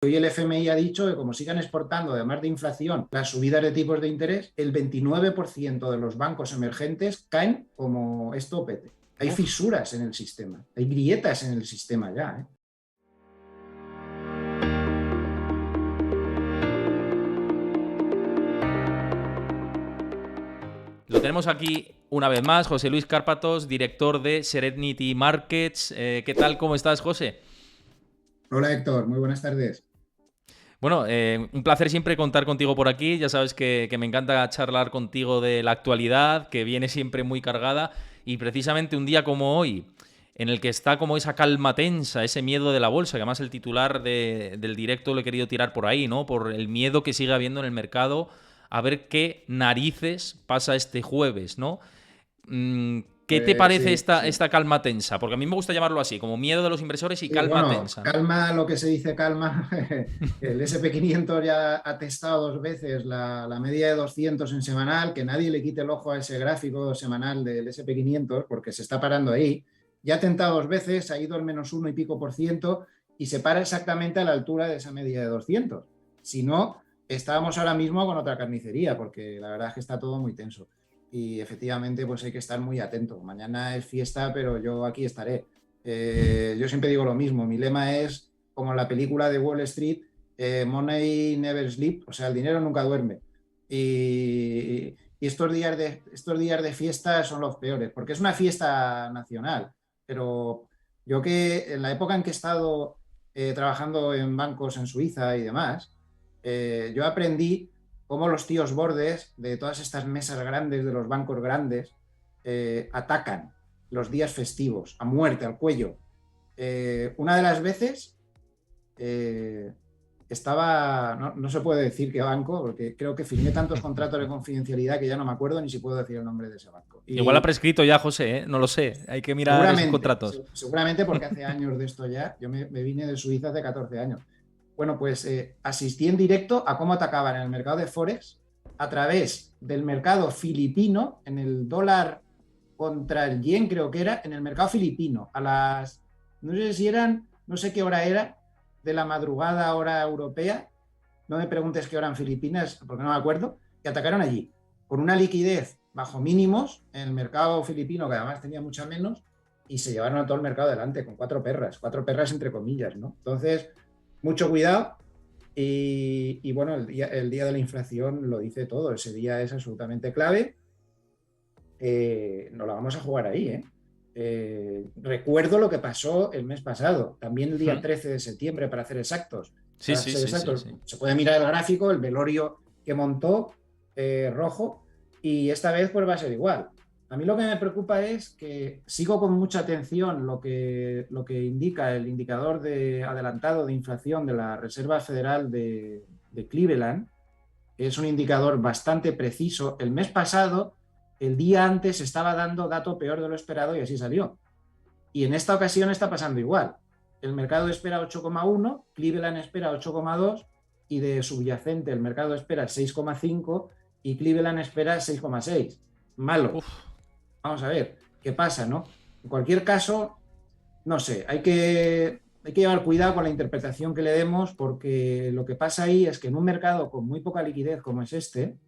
Hoy el FMI ha dicho que como sigan exportando, además de inflación, las subidas de tipos de interés, el 29% de los bancos emergentes caen como esto pete. Hay Uf. fisuras en el sistema, hay grietas en el sistema ya, ¿eh? Lo tenemos aquí una vez más, José Luis Cárpatos, director de Serenity Markets. ¿Qué tal? ¿Cómo estás, José? Hola Héctor, muy buenas tardes. Bueno, un placer siempre contar contigo por aquí. Ya sabes que me encanta charlar contigo de la actualidad, que viene siempre muy cargada. Y precisamente un día como hoy, en el que está como esa calma tensa, ese miedo de la bolsa, que además el titular del directo lo he querido tirar por ahí, ¿no? Por el miedo que sigue habiendo en el mercado a ver qué narices pasa este jueves, ¿no? ¿Qué te Pues parece sí, sí. esta calma tensa? Porque a mí me gusta llamarlo así, como miedo de los inversores y Sí, calma bueno, tensa, ¿no? calma, lo que se dice calma. El SP500 ya ha testado 2 veces la media de 200 en semanal, que nadie le quite el ojo a ese gráfico semanal del SP500 porque se está parando ahí. Ya ha tentado 2 veces, ha ido al menos uno y pico por ciento y se para exactamente a la altura de esa media de 200. Si no, estábamos ahora mismo con otra carnicería porque la verdad es que está todo muy tenso. Y efectivamente, pues hay que estar muy atento. Mañana es fiesta, pero yo aquí estaré. Yo siempre digo lo mismo, mi lema es como en la película de Wall Street, Money never sleep, o sea, el dinero nunca duerme. Y estos días de fiesta son los peores, porque es una fiesta nacional, pero yo que en la época en que he estado trabajando en bancos en Suiza y demás, yo aprendí cómo los tíos bordes de todas estas mesas grandes de los bancos grandes atacan los días festivos, a muerte, al cuello. Una de las veces eh, estaba, no se puede decir qué banco, porque creo que firmé tantos contratos de confidencialidad que ya no me acuerdo ni si puedo decir el nombre de ese banco. Igual ha Y prescrito ya, José, ¿eh? No lo sé. Hay que mirar esos seguramente, contratos. seguramente porque hace años de esto ya, yo me vine de Suiza hace 14 años. Bueno, pues asistí en directo a cómo atacaban en el mercado de Forex a través del mercado filipino, en el dólar contra el yen, creo que era, en el mercado filipino, no sé si eran, no sé qué hora era, de la madrugada, hora europea, no me preguntes qué hora en Filipinas, porque no me acuerdo, y atacaron allí, con una liquidez bajo mínimos en el mercado filipino, que además tenía mucha menos, y se llevaron a todo el mercado adelante con cuatro perras entre comillas, ¿no? Entonces, mucho cuidado. Y bueno, el día de la inflación lo dice todo. Ese día es absolutamente clave. No la vamos a jugar ahí, ¿eh? Recuerdo lo que pasó el mes pasado, también el día Hmm. 13 de septiembre, para ser exactos. Sí, Para sí, ser sí, sí, exactos, sí. se puede mirar el gráfico, el velorio que montó rojo, y esta vez pues va a ser igual. A mí lo que me preocupa es que sigo con mucha atención lo que indica el indicador de adelantado de inflación de la Reserva Federal de Cleveland, que es un indicador bastante preciso. El mes pasado, el día antes, estaba dando dato peor de lo esperado y así salió. Y en esta ocasión está pasando igual. El mercado espera 8,1, Cleveland espera 8,2 y de subyacente el mercado espera 6,5 y Cleveland espera 6,6. Malo. Uf. Vamos a ver qué pasa, ¿no? En cualquier caso, no sé, hay que llevar cuidado con la interpretación que le demos porque lo que pasa ahí es que en un mercado con muy poca liquidez como es este,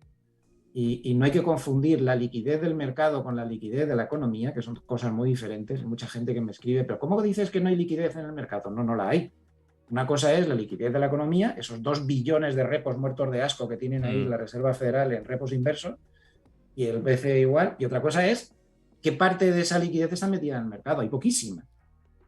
y no hay que confundir la liquidez del mercado con la liquidez de la economía, que son cosas muy diferentes. Hay mucha gente que me escribe, pero ¿cómo dices que no hay liquidez en el mercado? No, no la hay. Una cosa es la liquidez de la economía, esos 2 billones de repos muertos de asco que tienen ahí Hmm. la Reserva Federal en repos inversos, y el BCE igual. Y otra cosa es qué parte de esa liquidez está metida en el mercado. Hay poquísima.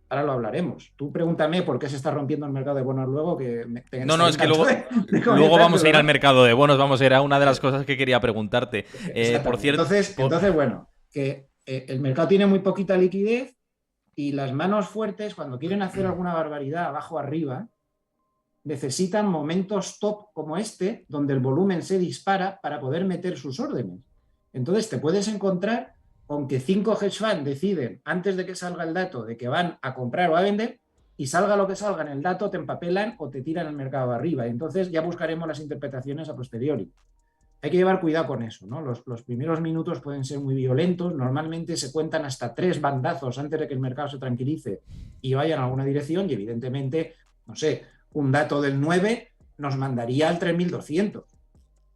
Ahora lo hablaremos. Tú pregúntame por qué se está rompiendo el mercado de bonos luego, que No, no, estaré es que encantado de luego vamos a comentártelo, ir al ¿no? mercado de bonos, vamos a ir a una de las cosas que quería preguntarte. Por Exactamente. cierto, Entonces, bueno, que el mercado tiene muy poquita liquidez y las manos fuertes, cuando quieren hacer alguna barbaridad abajo arriba, necesitan momentos top como este, donde el volumen se dispara para poder meter sus órdenes. Entonces, te puedes encontrar con que 5 hedge funds deciden, antes de que salga el dato, de que van a comprar o a vender, y salga lo que salga en el dato, te empapelan o te tiran el mercado arriba. Entonces, ya buscaremos las interpretaciones a posteriori. Hay que llevar cuidado con eso, ¿no? Los primeros minutos pueden ser muy violentos, normalmente se cuentan hasta 3 bandazos antes de que el mercado se tranquilice y vaya en alguna dirección y evidentemente, no sé, un dato del 9 nos mandaría al 3.200.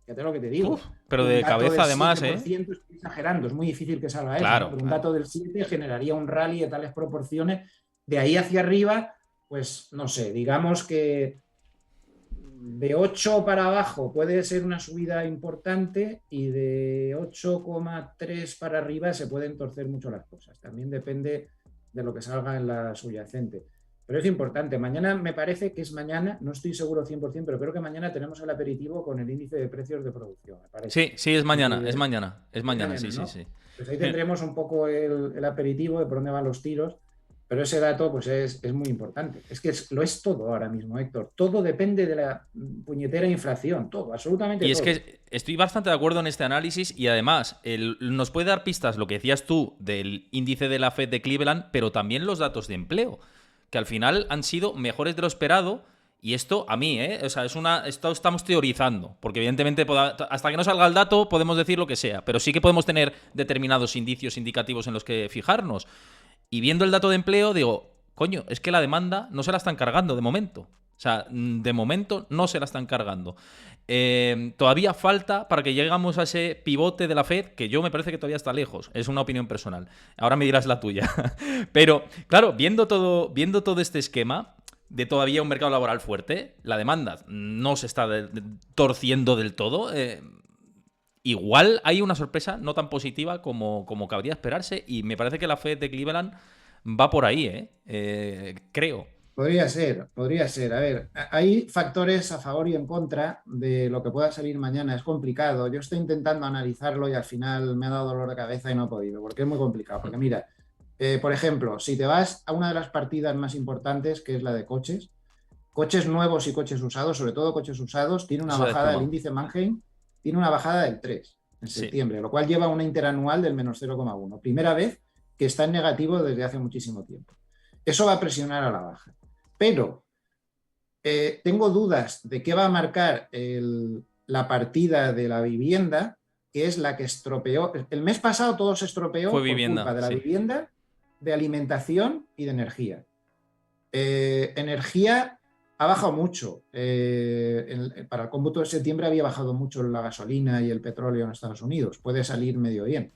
Fíjate lo que te digo. Pero Un de dato cabeza del además, 7%, estoy exagerando, es muy difícil que salga eso, ¿no? Claro, Pero un claro. dato del 7 generaría un rally de tales proporciones. De ahí hacia arriba, pues no sé, digamos que de 8 para abajo puede ser una subida importante y de 8,3 para arriba se pueden torcer mucho las cosas. También depende de lo que salga en la subyacente. Pero es importante. Mañana me parece que es mañana, no estoy seguro 100%, pero creo que mañana tenemos el aperitivo con el índice de precios de producción, me parece. Sí, sí, es mañana, Y es mañana, es es mañana, sí, mañana, sí, ¿no? sí. Pues ahí tendremos un poco el aperitivo de por dónde van los tiros, pero ese dato pues es muy importante. Es que lo es todo ahora mismo, Héctor. Todo depende de la puñetera inflación, todo, absolutamente Y es todo. que estoy bastante de acuerdo en este análisis y además nos puede dar pistas lo que decías tú del índice de la Fed de Cleveland, pero también los datos de empleo, que al final han sido mejores de lo esperado. Y esto a mí, ¿eh? O sea, esto estamos teorizando, porque evidentemente hasta que no salga el dato podemos decir lo que sea, pero sí que podemos tener determinados indicios indicativos en los que fijarnos. Y viendo el dato de empleo, digo, coño, es que la demanda no se la están cargando de momento. O sea, de momento no se la están cargando. Todavía falta para que lleguemos a ese pivote de la Fed, que yo me parece que todavía está lejos. Es una opinión personal. Ahora me dirás la tuya. Pero, claro, viendo todo este esquema de todavía un mercado laboral fuerte, la demanda no se está torciendo del todo. Igual hay una sorpresa no tan positiva como cabría esperarse. Y me parece que la Fed de Cleveland va por ahí, creo. Podría ser, podría ser. A ver, hay factores a favor y en contra de lo que pueda salir mañana. Es complicado. Yo estoy intentando analizarlo y al final me ha dado dolor de cabeza y no he podido, porque es muy complicado. Porque mira, por ejemplo, si te vas a una de las partidas más importantes, que es la de coches, coches nuevos y coches usados, sobre todo coches usados, tiene una Eso se bajada del desploma. índice Mannheim, tiene una bajada del 3 en Sí. septiembre, lo cual lleva una interanual del -0,1. Primera vez que está en negativo desde hace muchísimo tiempo. Eso va a presionar a la baja. Pero tengo dudas de qué va a marcar la partida de la vivienda, que es la que estropeó. El mes pasado todo se Fue estropeó por culpa vivienda, de la sí. vivienda, de alimentación y de energía. Energía ha bajado mucho. Para el cómputo de septiembre había bajado mucho la gasolina y el petróleo en Estados Unidos. Puede salir medio bien.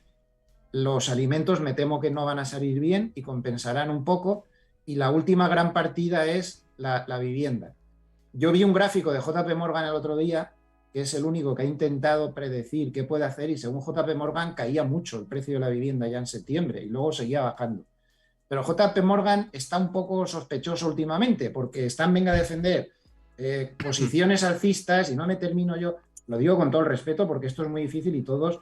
Los alimentos me temo que no van a salir bien y compensarán un poco. Y la última gran partida es la vivienda. Yo vi un gráfico de JP Morgan el otro día, que es el único que ha intentado predecir qué puede hacer, y según JP Morgan caía mucho el precio de la vivienda ya en septiembre y luego seguía bajando. Pero JP Morgan está un poco sospechoso últimamente porque están, venga a defender posiciones alcistas y no me termino yo, lo digo con todo el respeto porque esto es muy difícil y todos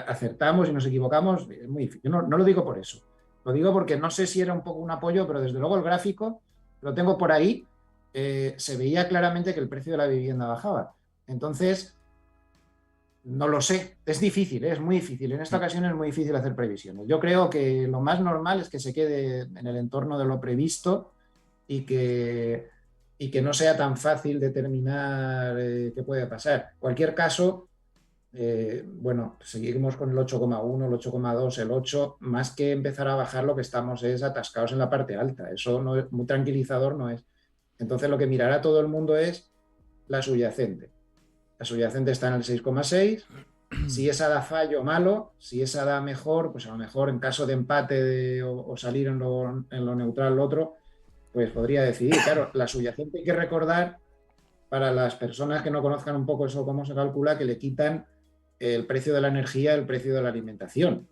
acertamos y nos equivocamos, es muy difícil. Yo no lo digo por eso, lo digo porque no sé si era un poco un apoyo, pero desde luego el gráfico lo tengo por ahí, se veía claramente que el precio de la vivienda bajaba. Entonces, no lo sé, es difícil, es muy difícil. En esta ocasión es muy difícil hacer previsiones. Yo creo que lo más normal es que se quede en el entorno de lo previsto y que no sea tan fácil determinar qué puede pasar. En cualquier caso, bueno, seguimos con el 8,1, el 8,2, el 8, más que empezar a bajar lo que estamos es atascados en la parte alta. Eso no es muy tranquilizador, no es. Entonces lo que mirará todo el mundo es la subyacente. La subyacente está en el 6,6. Si esa da fallo, malo. Si esa da mejor, pues a lo mejor en caso de empate o salir en lo neutral el otro, pues podría decidir. Claro, la subyacente hay que recordar, para las personas que no conozcan un poco eso, cómo se calcula, que le quitan el precio de la energía, el precio de la alimentación,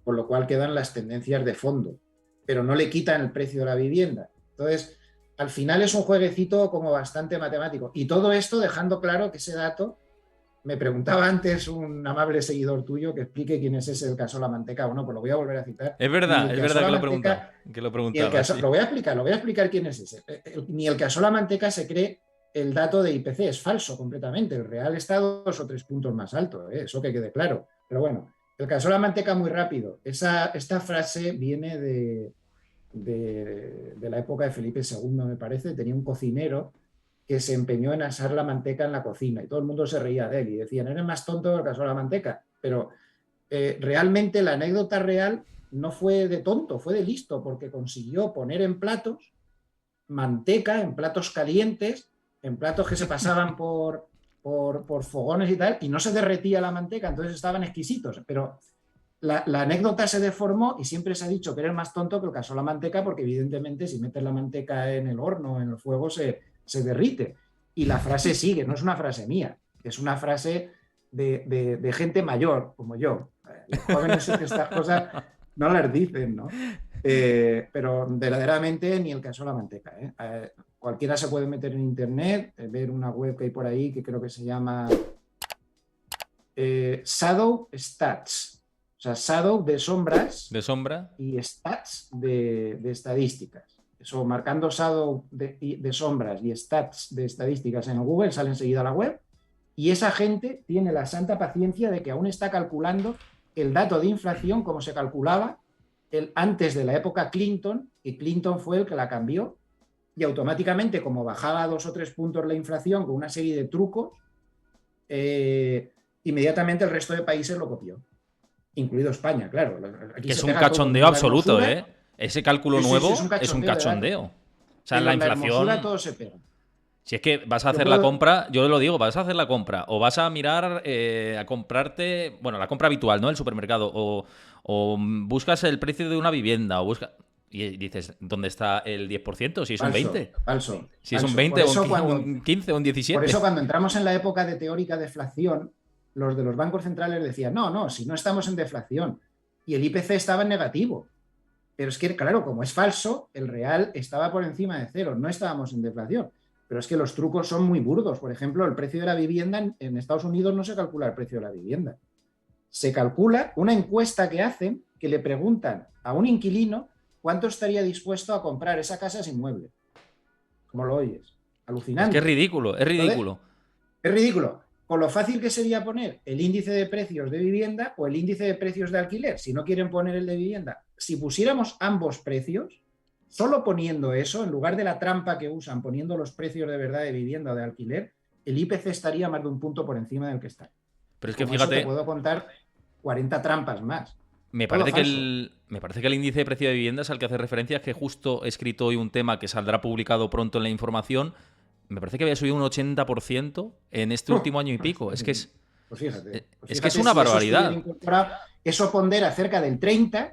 por lo cual quedan las tendencias de fondo, pero no le quitan el precio de la vivienda. Entonces, al final es un jueguecito como bastante matemático. Y todo esto dejando claro que ese dato, me preguntaba antes un amable seguidor tuyo que explique quién es ese el Casola Manteca. Bueno, pues lo voy a volver a citar. Ni el Es verdad Casola que Manteca, lo ni el preguntaba, Casola, sí. lo voy a explicar quién es ese. Ni el Casola Manteca se cree el dato de IPC, es falso completamente. El real está 2 o 3 puntos más alto, eso que quede claro. Pero bueno, el Casola Manteca muy rápido. Esta frase viene de la época de Felipe II, me parece. Tenía un cocinero que se empeñó en asar la manteca en la cocina y todo el mundo se reía de él y decían, eres más tonto que el caso de la manteca. Pero realmente la anécdota real no fue de tonto, fue de listo, porque consiguió poner en platos manteca en platos calientes, en platos que se pasaban por fogones y tal, y no se derretía la manteca, entonces estaban exquisitos. Pero la anécdota se deformó y siempre se ha dicho que eres más tonto que el que asó la manteca, porque evidentemente si metes la manteca en el horno, en el fuego, se derrite. Y la frase sigue, no es una frase mía, es una frase de gente mayor, como yo. Los jóvenes es que estas cosas no las dicen, ¿no? Pero verdaderamente ni el que asó la manteca. Cualquiera se puede meter en internet, ver una web que hay por ahí que creo que se llama Shadow Stats. O sea, Shadow de sombras. ¿De sombra? Y Stats de estadísticas. Eso, marcando Shadow de sombras y Stats de estadísticas en Google, sale enseguida a la web. Y esa gente tiene la santa paciencia de que aún está calculando el dato de inflación como se calculaba antes de la época Clinton, y Clinton fue el que la cambió, y automáticamente, como bajaba 2 o 3 puntos la inflación con una serie de trucos, inmediatamente el resto de países lo copió, incluido España, claro. Aquí que es un cachondeo absoluto, ¿eh? Ese cálculo nuevo es un cachondeo. O sea, la inflación... todo se pega. Si es que vas a hacer la compra, yo lo digo, vas a hacer la compra o vas a mirar a comprarte, bueno, la compra habitual, ¿no? El supermercado, o buscas el precio de una vivienda, y dices, ¿dónde está el 10%? Si es un 20%. Falso. Si es un 20, un 15, un 17. Por eso cuando entramos en la época de teórica deflación, los de los bancos centrales decían, no, si no estamos en deflación. Y el IPC estaba en negativo. Pero es que, claro, como es falso, el real estaba por encima de cero, no estábamos en deflación. Pero es que los trucos son muy burdos. Por ejemplo, el precio de la vivienda en Estados Unidos no se calcula el precio de la vivienda. Se calcula una encuesta que hacen, que le preguntan a un inquilino cuánto estaría dispuesto a comprar esa casa sin mueble. ¿Cómo lo oyes? Alucinante. Es que es ridículo, es ridículo. Entonces, es ridículo. Con lo fácil que sería poner el índice de precios de vivienda o el índice de precios de alquiler, si no quieren poner el de vivienda. Si pusiéramos ambos precios, solo poniendo eso, en lugar de la trampa que usan, poniendo los precios de verdad de vivienda o de alquiler, el IPC estaría más de un punto por encima del que está. Pero es que como fíjate... Eso te puedo contar 40 trampas más. Me parece que el índice de precio de viviendas al que hace referencia, es que justo he escrito hoy un tema que saldrá publicado pronto en la información, me parece que había subido un 80% en este último año y pico. Es que es... Pues fíjate, es que es una barbaridad. Eso pondera cerca del 30%.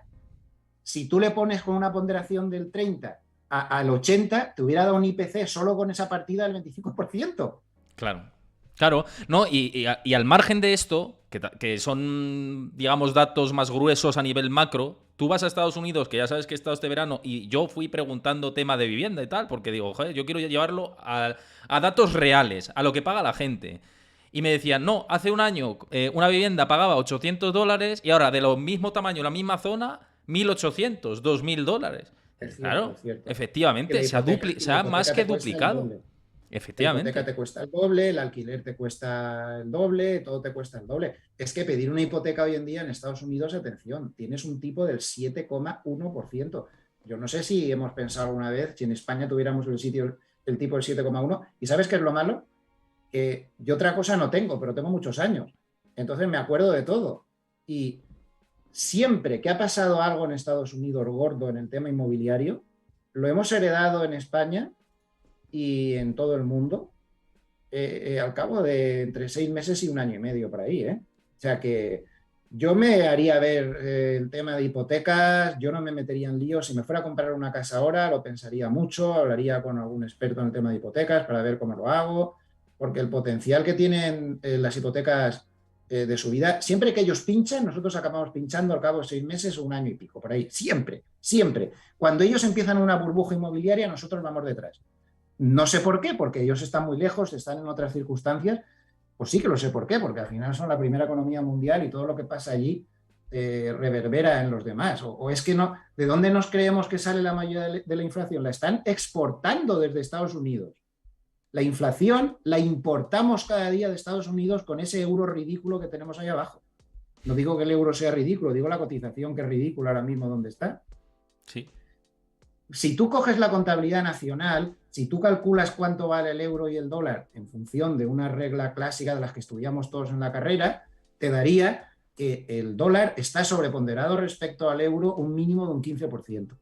Si tú le pones con una ponderación del 30 al 80, te hubiera dado un IPC solo con esa partida del 25%. Claro. No, y al margen de esto, que son, digamos, datos más gruesos a nivel macro, tú vas a Estados Unidos, que ya sabes que he estado este verano, y yo fui preguntando tema de vivienda y tal, porque digo, joder, yo quiero llevarlo a datos reales, a lo que paga la gente. Y me decían, no, hace un año una vivienda pagaba $800 y ahora de lo mismo tamaño, la misma zona, $1.800, $2.000. Claro, efectivamente, se ha más que duplicado. Efectivamente. La hipoteca te cuesta el doble, el alquiler te cuesta el doble, todo te cuesta el doble. Es que pedir una hipoteca hoy en día en Estados Unidos, atención, tienes un tipo del 7,1%. Yo no sé si hemos pensado alguna vez si en España tuviéramos el tipo del 7,1%. ¿Y sabes qué es lo malo? Que yo otra cosa no tengo, pero tengo muchos años. Entonces me acuerdo de todo. Y siempre que ha pasado algo en Estados Unidos gordo en el tema inmobiliario, lo hemos heredado en España y en todo el mundo al cabo de entre 6 meses y 1 año y medio por ahí. O sea que yo me haría ver el tema de hipotecas, yo no me metería en líos. Si me fuera a comprar una casa ahora, lo pensaría mucho, hablaría con algún experto en el tema de hipotecas para ver cómo lo hago, porque el potencial que tienen las hipotecas de subida, siempre que ellos pinchan, nosotros acabamos pinchando al cabo de 6 meses o 1 año y pico, por ahí, siempre. Cuando ellos empiezan una burbuja inmobiliaria, nosotros vamos detrás. No sé por qué, porque ellos están muy lejos, están en otras circunstancias. Pues sí que lo sé por qué, porque al final son la primera economía mundial y todo lo que pasa allí reverbera en los demás. O es que no, ¿de dónde nos creemos que sale la mayoría de la inflación? La están exportando desde Estados Unidos. La inflación la importamos cada día de Estados Unidos con ese euro ridículo que tenemos ahí abajo. No digo que el euro sea ridículo, digo la cotización que es ridícula ahora mismo donde está. Sí. Si tú coges la contabilidad nacional, si tú calculas cuánto vale el euro y el dólar en función de una regla clásica de las que estudiamos todos en la carrera, te daría que el dólar está sobreponderado respecto al euro un mínimo de un 15%.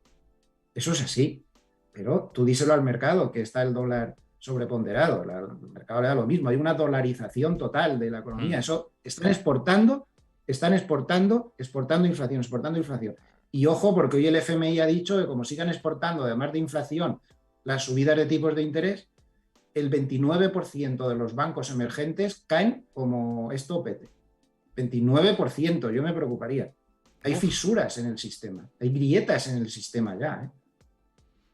Eso es así. Pero tú díselo al mercado que está el dólar sobreponderado. El mercado le da lo mismo. Hay una dolarización total de la economía. Eso están exportando inflación, exportando inflación. Y ojo, porque hoy el FMI ha dicho que como sigan exportando, además de inflación, las subidas de tipos de interés, el 29% de los bancos emergentes caen como esto pete. 29%, yo me preocuparía. Hay fisuras en el sistema, hay grietas en el sistema ya, ¿eh?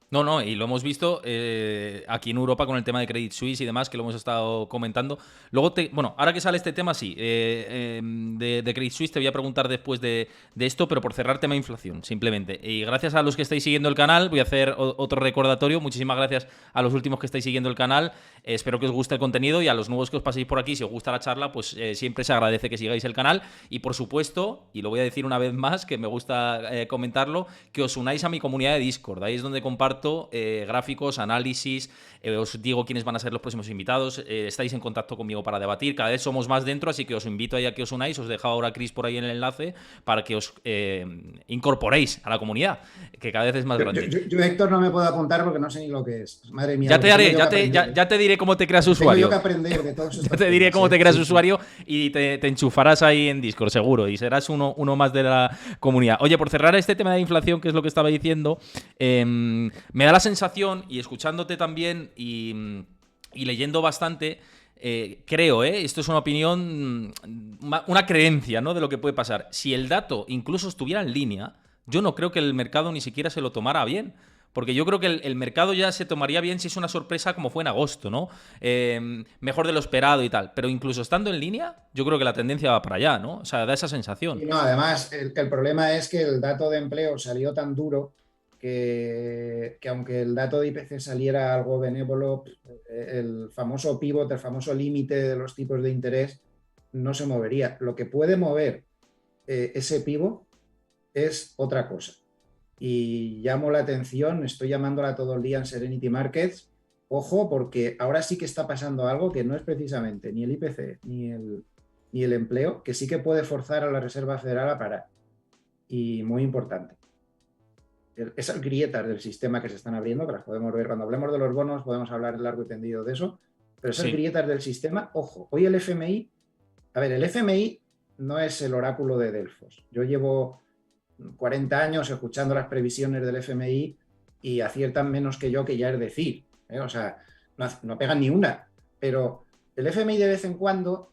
No, no, y lo hemos visto aquí en Europa con el tema de Credit Suisse y demás, que lo hemos estado comentando. Luego, bueno, ahora que sale este tema, sí, de Credit Suisse te voy a preguntar después de esto, pero por cerrar tema inflación, simplemente. Y gracias a los que estáis siguiendo el canal, voy a hacer otro recordatorio. Muchísimas gracias a los últimos que estáis siguiendo el canal. Espero que os guste el contenido y a los nuevos que os paséis por aquí, si os gusta la charla, pues siempre se agradece que sigáis el canal. Y por supuesto, y lo voy a decir una vez más, que me gusta comentarlo, que os unáis a mi comunidad de Discord. Ahí es donde comparto gráficos, análisis, os digo quiénes van a ser los próximos invitados, estáis en contacto conmigo para debatir, cada vez somos más dentro, así que os invito a que os unáis, os dejo ahora Chris por ahí en el enlace para que os incorporéis a la comunidad, que cada vez es más grande. Yo, Héctor, no me puedo apuntar porque no sé ni lo que es. Madre mía. Ya te haré, ya te diré cómo te creas usuario. Tengo yo que aprender de todos estos Ya te diré cómo te creas usuario y te enchufarás ahí en Discord, seguro, y serás uno más de la comunidad. Oye, por cerrar este tema de inflación, que es lo que estaba diciendo, me da la sensación, y escuchándote también y leyendo bastante, creo, esto es una opinión, una creencia, ¿no?, de lo que puede pasar. Si el dato incluso estuviera en línea, yo no creo que el mercado ni siquiera se lo tomara bien. Porque yo creo que el mercado ya se tomaría bien si es una sorpresa como fue en agosto, ¿no? Mejor de lo esperado y tal. Pero incluso estando en línea, yo creo que la tendencia va para allá, ¿no? O sea, da esa sensación. Y no, además, el problema es que el dato de empleo salió tan duro que aunque el dato de IPC saliera algo benévolo, el famoso pivot, el famoso límite de los tipos de interés no se movería. Lo que puede mover ese pivot es otra cosa. Y llamo la atención, estoy llamándola todo el día en Serenity Markets, ojo, porque ahora sí que está pasando algo que no es precisamente ni el IPC ni el empleo, que sí que puede forzar a la Reserva Federal a parar. Y muy importante. Esas grietas del sistema que se están abriendo, que las podemos ver cuando hablemos de los bonos, podemos hablar largo y tendido de eso, pero esas grietas del sistema, ojo, hoy el FMI, el FMI no es el oráculo de Delfos. Yo llevo 40 años escuchando las previsiones del FMI y aciertan menos que yo, que ya es decir, o sea, no pegan ni una, pero el FMI de vez en cuando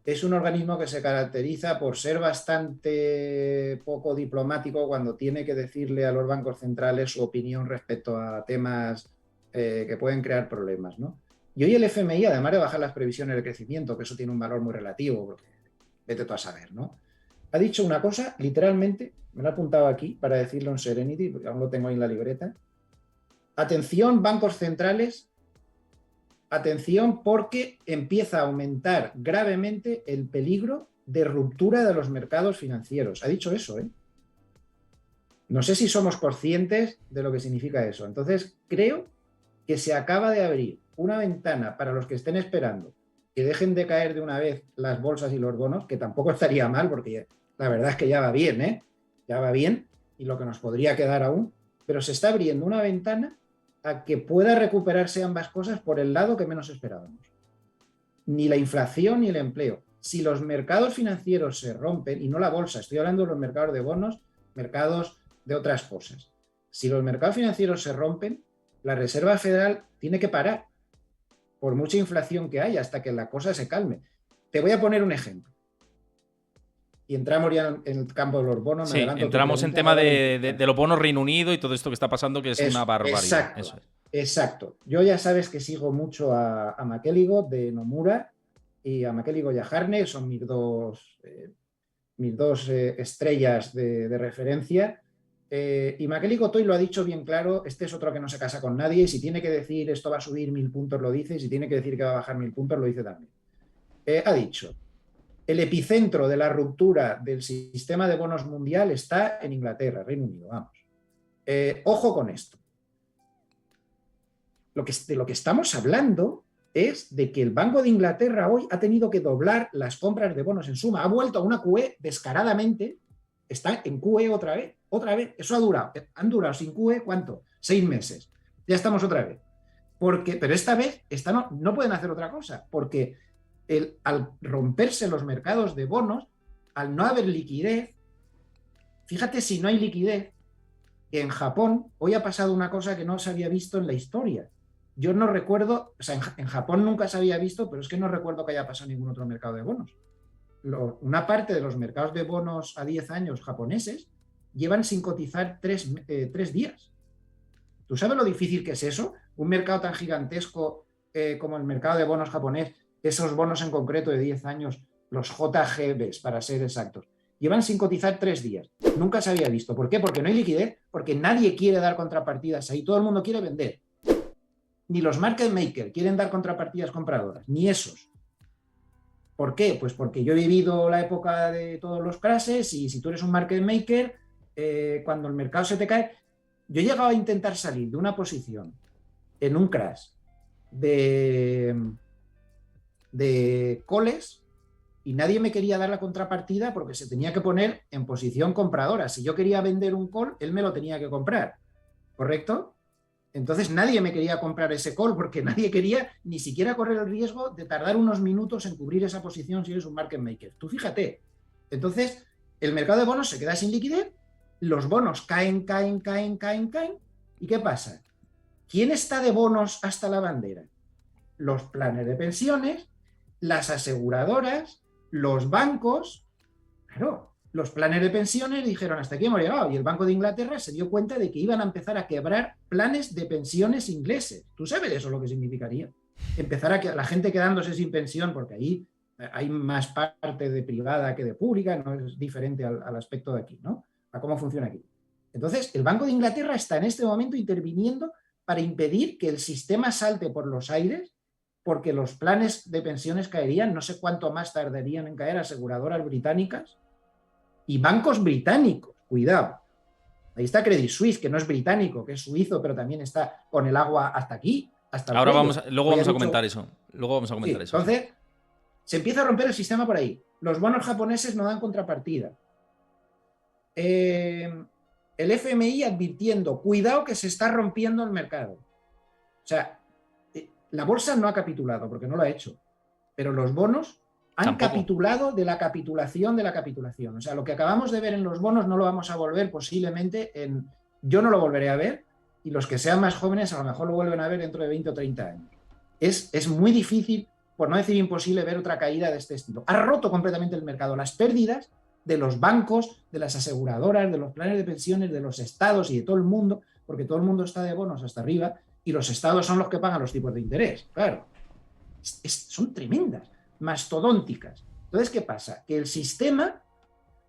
es un organismo que se caracteriza por ser bastante poco diplomático cuando tiene que decirle a los bancos centrales su opinión respecto a temas que pueden crear problemas, ¿no? Y hoy el FMI, además de bajar las previsiones de crecimiento, que eso tiene un valor muy relativo, porque vete tú a saber, ¿no?, ha dicho una cosa, literalmente, me lo he apuntado aquí para decirlo en Serenity, porque aún lo tengo ahí en la libreta. Atención, bancos centrales, atención, porque empieza a aumentar gravemente el peligro de ruptura de los mercados financieros. Ha dicho eso, ¿eh? No sé si somos conscientes de lo que significa eso. Entonces, creo que se acaba de abrir una ventana para los que estén esperando que dejen de caer de una vez las bolsas y los bonos, que tampoco estaría mal, porque la verdad es que ya va bien, ¿eh? Ya va bien, y lo que nos podría quedar aún, pero se está abriendo una ventana a que pueda recuperarse ambas cosas por el lado que menos esperábamos. Ni la inflación ni el empleo. Si los mercados financieros se rompen, y no la bolsa, estoy hablando de los mercados de bonos, mercados de otras cosas. Si los mercados financieros se rompen, la Reserva Federal tiene que parar, por mucha inflación que haya, hasta que la cosa se calme. Te voy a poner un ejemplo. Y entramos ya en el campo de los bonos. Sí, entramos en tema de los bonos Reino Unido y todo esto que está pasando, que es una barbaridad. Exacto, eso es. Exacto. Yo ya sabes que sigo mucho a Makeligo de Nomura y a Makeligo y a Harney, son mis dos estrellas de referencia. Y Makeligo Toy lo ha dicho bien claro, este es otro que no se casa con nadie, y si tiene que decir esto va a subir 1000 puntos lo dice, y si tiene que decir que va a bajar 1000 puntos lo dice también. Ha dicho: el epicentro de la ruptura del sistema de bonos mundial está en Inglaterra, Reino Unido, vamos. Ojo con esto. De lo que estamos hablando es de que el Banco de Inglaterra hoy ha tenido que doblar las compras de bonos en suma. Ha vuelto a una QE descaradamente. Está en QE otra vez. Eso ha durado. Han durado sin QE, ¿cuánto? 6 meses. Ya estamos otra vez. Pero esta vez no pueden hacer otra cosa, porque al romperse los mercados de bonos, al no haber liquidez, fíjate si no hay liquidez, que en Japón hoy ha pasado una cosa que no se había visto en la historia. Yo no recuerdo, o sea, en Japón nunca se había visto, pero es que no recuerdo que haya pasado en ningún otro mercado de bonos. Una parte de los mercados de bonos a 10 años japoneses llevan sin cotizar 3 días. ¿Tú sabes lo difícil que es eso? Un mercado tan gigantesco como el mercado de bonos japonés, esos bonos en concreto de 10 años, los JGBs para ser exactos, llevan sin cotizar 3 días. Nunca se había visto. ¿Por qué? Porque no hay liquidez, porque nadie quiere dar contrapartidas ahí, todo el mundo quiere vender. Ni los market makers quieren dar contrapartidas compradoras, ni esos. ¿Por qué? Pues porque yo he vivido la época de todos los crashes y si tú eres un market maker, cuando el mercado se te cae... Yo he llegado a intentar salir de una posición en un crash de calls y nadie me quería dar la contrapartida porque se tenía que poner en posición compradora. Si yo quería vender un call, él me lo tenía que comprar, ¿correcto? Entonces nadie me quería comprar ese call porque nadie quería ni siquiera correr el riesgo de tardar unos minutos en cubrir esa posición si eres un market maker. Tú fíjate. Entonces el mercado de bonos se queda sin liquidez, los bonos caen. ¿Y qué pasa? ¿Quién está de bonos hasta la bandera? Los planes de pensiones, las aseguradoras, los bancos. Claro, los planes de pensiones dijeron hasta aquí hemos llegado y el Banco de Inglaterra se dio cuenta de que iban a empezar a quebrar planes de pensiones ingleses. ¿Tú sabes eso lo que significaría? Empezar a la gente quedándose sin pensión, porque ahí hay más parte de privada que de pública, no es diferente al aspecto de aquí, ¿no? A cómo funciona aquí. Entonces, el Banco de Inglaterra está en este momento interviniendo para impedir que el sistema salte por los aires, porque los planes de pensiones caerían, no sé cuánto más tardarían en caer aseguradoras británicas y bancos británicos, cuidado. Ahí está Credit Suisse, que no es británico, que es suizo, pero también está con el agua hasta aquí, hasta el Ahora cuello. luego vamos a comentar eso. Luego vamos a comentar eso. Entonces, se empieza a romper el sistema por ahí. Los bonos japoneses no dan contrapartida. El FMI advirtiendo, cuidado que se está rompiendo el mercado. O sea, la bolsa no ha capitulado, porque no lo ha hecho, pero los bonos han capitulado de la capitulación de la capitulación. O sea, lo que acabamos de ver en los bonos no lo vamos a volver posiblemente yo no lo volveré a ver, y los que sean más jóvenes a lo mejor lo vuelven a ver dentro de 20 o 30 años. Es muy difícil, por no decir imposible, ver otra caída de este estilo. Ha roto completamente el mercado. Las pérdidas de los bancos, de las aseguradoras, de los planes de pensiones, de los estados y de todo el mundo, porque todo el mundo está de bonos hasta arriba y los estados son los que pagan los tipos de interés. Claro, son tremendas, mastodónticas. Entonces, ¿qué pasa? Que el sistema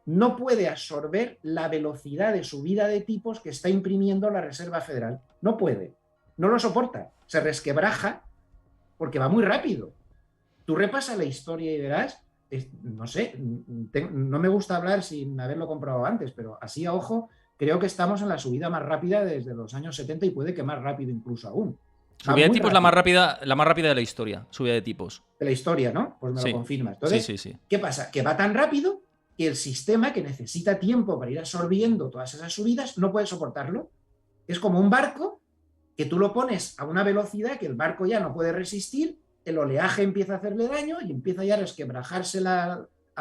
no puede absorber la velocidad de subida de tipos que está imprimiendo la Reserva Federal. No puede, no lo soporta, se resquebraja porque va muy rápido. Tú repasas la historia y verás, no sé, no me gusta hablar sin haberlo comprobado antes, pero así a ojo, creo que estamos en la subida más rápida desde los años 70 y puede que más rápido incluso aún. Subida de tipos la más rápida de la historia, subida de tipos. De la historia, ¿no? Pues me lo confirmas. Entonces, sí. ¿qué pasa? Que va tan rápido que el sistema, que necesita tiempo para ir absorbiendo todas esas subidas, no puede soportarlo. Es como un barco que tú lo pones a una velocidad que el barco ya no puede resistir, el oleaje empieza a hacerle daño y empieza ya a resquebrajarse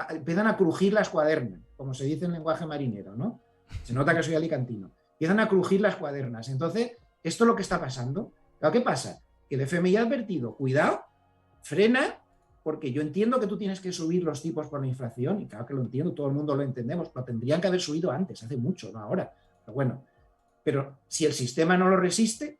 empiezan a crujir las cuadernas, como se dice en lenguaje marinero, ¿no? Se nota que soy alicantino. Empiezan a crujir las cuadernas. Entonces, esto es lo que está pasando. Claro, ¿qué pasa? Que el FMI ha advertido, cuidado, frena, porque yo entiendo que tú tienes que subir los tipos por la inflación, y claro que lo entiendo, todo el mundo lo entendemos, pero tendrían que haber subido antes, hace mucho, no ahora. Pero bueno, pero si el sistema no lo resiste,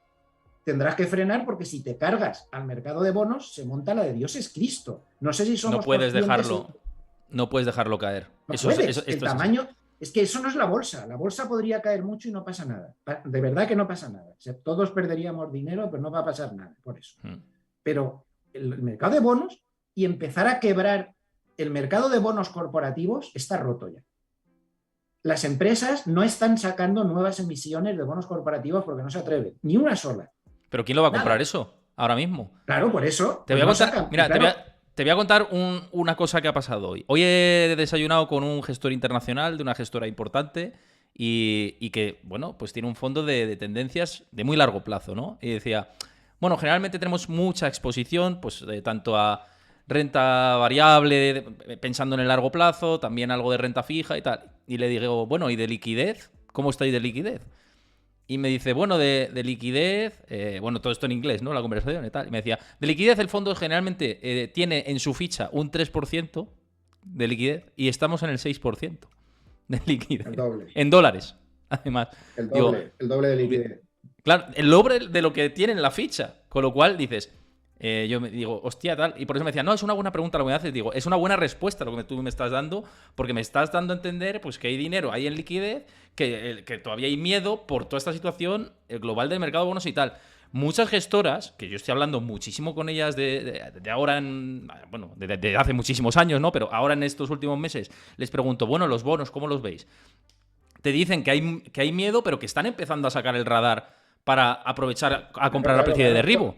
tendrás que frenar, porque si te cargas al mercado de bonos, se monta la de Dios es Cristo. No sé si somos no puedes dejarlo caer. No puedes. El tamaño... Es que eso no es la bolsa. La bolsa podría caer mucho y no pasa nada. De verdad que no pasa nada. O sea, todos perderíamos dinero, pero no va a pasar nada por eso. Pero el mercado de bonos y empezar a quebrar el mercado de bonos corporativos está roto ya. Las empresas no están sacando nuevas emisiones de bonos corporativos porque no se atreven. Ni una sola. ¿Pero quién lo va a comprar eso ahora mismo? Claro, por eso. Te voy a contar... Mira, claro, te voy a contar una cosa que ha pasado hoy. Hoy he desayunado con un gestor internacional de una gestora importante y que, bueno, pues tiene un fondo de tendencias de muy largo plazo, ¿no? Y decía, bueno, generalmente tenemos mucha exposición, pues tanto a renta variable, pensando en el largo plazo, también algo de renta fija y tal. Y le digo, bueno, ¿y de liquidez? ¿Cómo estáis de liquidez? Y me dice, bueno, de liquidez, bueno, todo esto en inglés, ¿no? La conversación y tal. Y me decía, de liquidez el fondo generalmente tiene en su ficha un 3% de liquidez y estamos en el 6% de liquidez. El doble. En dólares, además. Digo, El doble de liquidez. claro, el doble de lo que tiene en la ficha. Con lo cual dices, yo me digo, hostia, tal. Y por eso me decía, no, es una buena pregunta lo que me haces. Digo, es una buena respuesta lo que tú me estás dando, porque me estás dando a entender pues, que hay dinero ahí en liquidez, que todavía hay miedo por toda esta situación global del mercado de bonos y tal. Muchas gestoras, que yo estoy hablando muchísimo con ellas de ahora, bueno, de hace muchísimos años, ¿no? Pero ahora en estos últimos meses les pregunto, bueno, los bonos, ¿cómo los veis? Te dicen que hay miedo, pero que están empezando a sacar el radar para aprovechar a comprar a precio de derribo.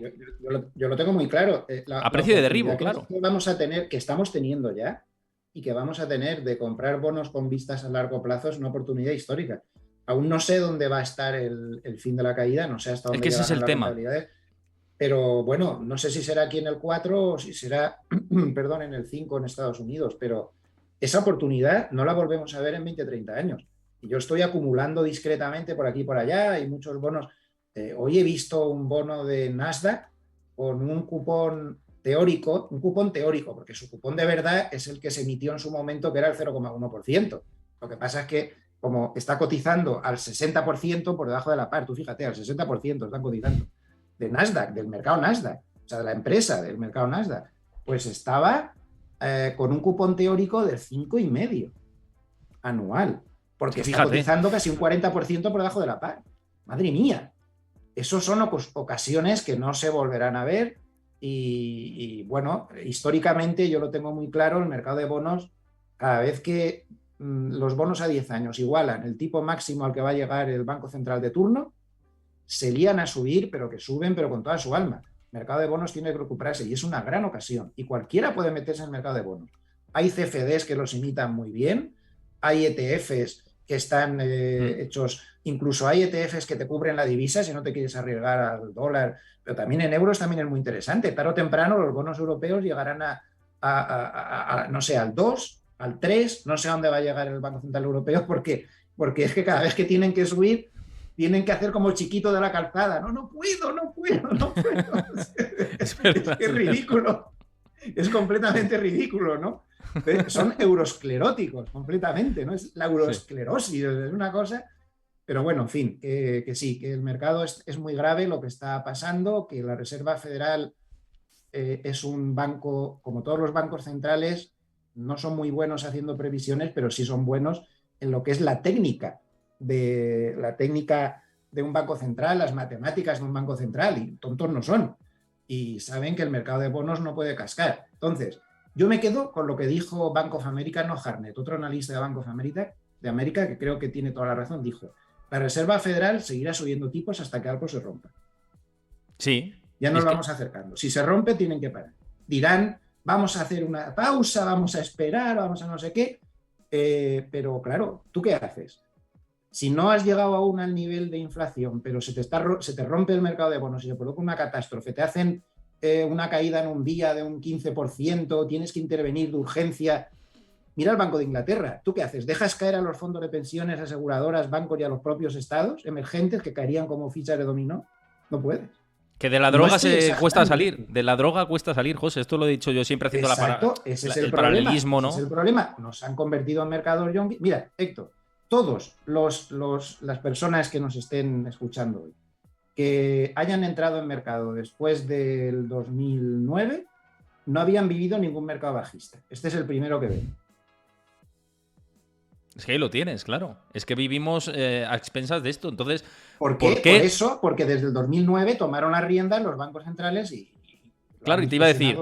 Yo lo tengo muy claro. A precio de derribo, claro. Que vamos a tener, que estamos teniendo ya, y que vamos a tener de comprar bonos con vistas a largo plazo es una oportunidad histórica. Aún no sé dónde va a estar el fin de la caída, no sé hasta dónde ese es el tema. Pero bueno, no sé si será aquí en el 4 o si será, perdón, en el 5 en Estados Unidos, pero esa oportunidad no la volvemos a ver en 20, 30 años. Y yo estoy acumulando discretamente por aquí y por allá, y muchos bonos. Hoy he visto un bono de Nasdaq con un cupón teórico, porque su cupón de verdad es el que se emitió en su momento, que era el 0,1%. Lo que pasa es que como está cotizando al 60% por debajo de la par, tú fíjate, al 60% están cotizando de Nasdaq, del mercado Nasdaq, o sea, de la empresa del mercado Nasdaq, pues estaba con un cupón teórico del 5,5% anual, porque está cotizando casi un 40% por debajo de la par. Madre mía. Esos son ocasiones que no se volverán a ver y bueno, históricamente yo lo tengo muy claro, el mercado de bonos, cada vez que los bonos a 10 años igualan el tipo máximo al que va a llegar el Banco Central de turno, se lían a subir, pero que suben, pero con toda su alma. El mercado de bonos tiene que recuperarse y es una gran ocasión y cualquiera puede meterse en el mercado de bonos. Hay CFDs que los imitan muy bien, hay ETFs que están hechos, incluso hay ETFs que te cubren la divisa si no te quieres arriesgar al dólar, pero también en euros también es muy interesante. Tarde o temprano los bonos europeos llegarán no sé, al 2, al 3, no sé a dónde va a llegar el Banco Central Europeo porque es que cada vez que tienen que subir tienen que hacer como el chiquito de la calzada. No puedo. Es que es ridículo. Es completamente ridículo, ¿no? Son euroscleróticos completamente, ¿no? Es la euroesclerosis, es una cosa. Pero bueno, en fin, que sí, que el mercado es muy grave lo que está pasando, que la Reserva Federal es un banco, como todos los bancos centrales, no son muy buenos haciendo previsiones, pero sí son buenos en lo que es la técnica de un banco central, las matemáticas de un banco central, y tontos no son. Y saben que el mercado de bonos no puede cascar. Entonces, yo me quedo con lo que dijo Bank of America, no Harnett, otro analista de Bank of America, que creo que tiene toda la razón, dijo, la Reserva Federal seguirá subiendo tipos hasta que algo se rompa. Sí. Ya nos vamos acercando. Si se rompe, tienen que parar. Dirán, vamos a hacer una pausa, vamos a esperar, vamos a no sé qué. Pero claro, ¿tú qué haces? Si no has llegado aún al nivel de inflación, pero se te rompe el mercado de bonos y se provoca una catástrofe, te hacen una caída en un día de un 15%, tienes que intervenir de urgencia. Mira el Banco de Inglaterra. ¿Tú qué haces? ¿Dejas caer a los fondos de pensiones, aseguradoras, bancos y a los propios estados emergentes que caerían como fichas de dominó? No puedes. Que de la droga cuesta salir. De la droga cuesta salir, José. Esto lo he dicho yo siempre haciendo el paralelismo, ¿no? Ese es el problema. Nos han convertido en mercados yonkis. Mira, Héctor, todos las personas que nos estén escuchando hoy, que hayan entrado en mercado después del 2009, no habían vivido ningún mercado bajista. Este es el primero que ven. Es que ahí lo tienes, claro. Es que vivimos a expensas de esto. Entonces, ¿Por qué? Por eso, porque desde el 2009 tomaron las riendas los bancos centrales y claro, y te iba a decir,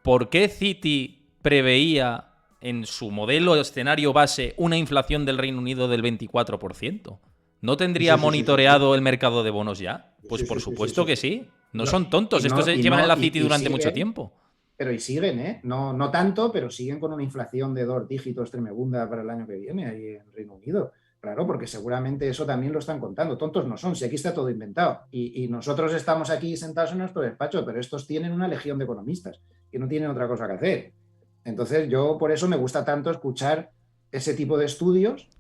¿por qué Citi preveía en su modelo escenario base una inflación del Reino Unido del 24%? ¿No tendría monitoreado el mercado de bonos ya? Pues por supuesto que sí. No son tontos. Estos llevan en la Citi durante mucho tiempo. Pero y siguen, ¿eh? No tanto, pero siguen con una inflación de 2 dígitos tremenda para el año que viene ahí en Reino Unido. Claro, porque seguramente eso también lo están contando. Tontos no son, si aquí está todo inventado. Y nosotros estamos aquí sentados en nuestro despacho, pero estos tienen una legión de economistas que no tienen otra cosa que hacer. Entonces, yo por eso me gusta tanto escuchar ese tipo de estudios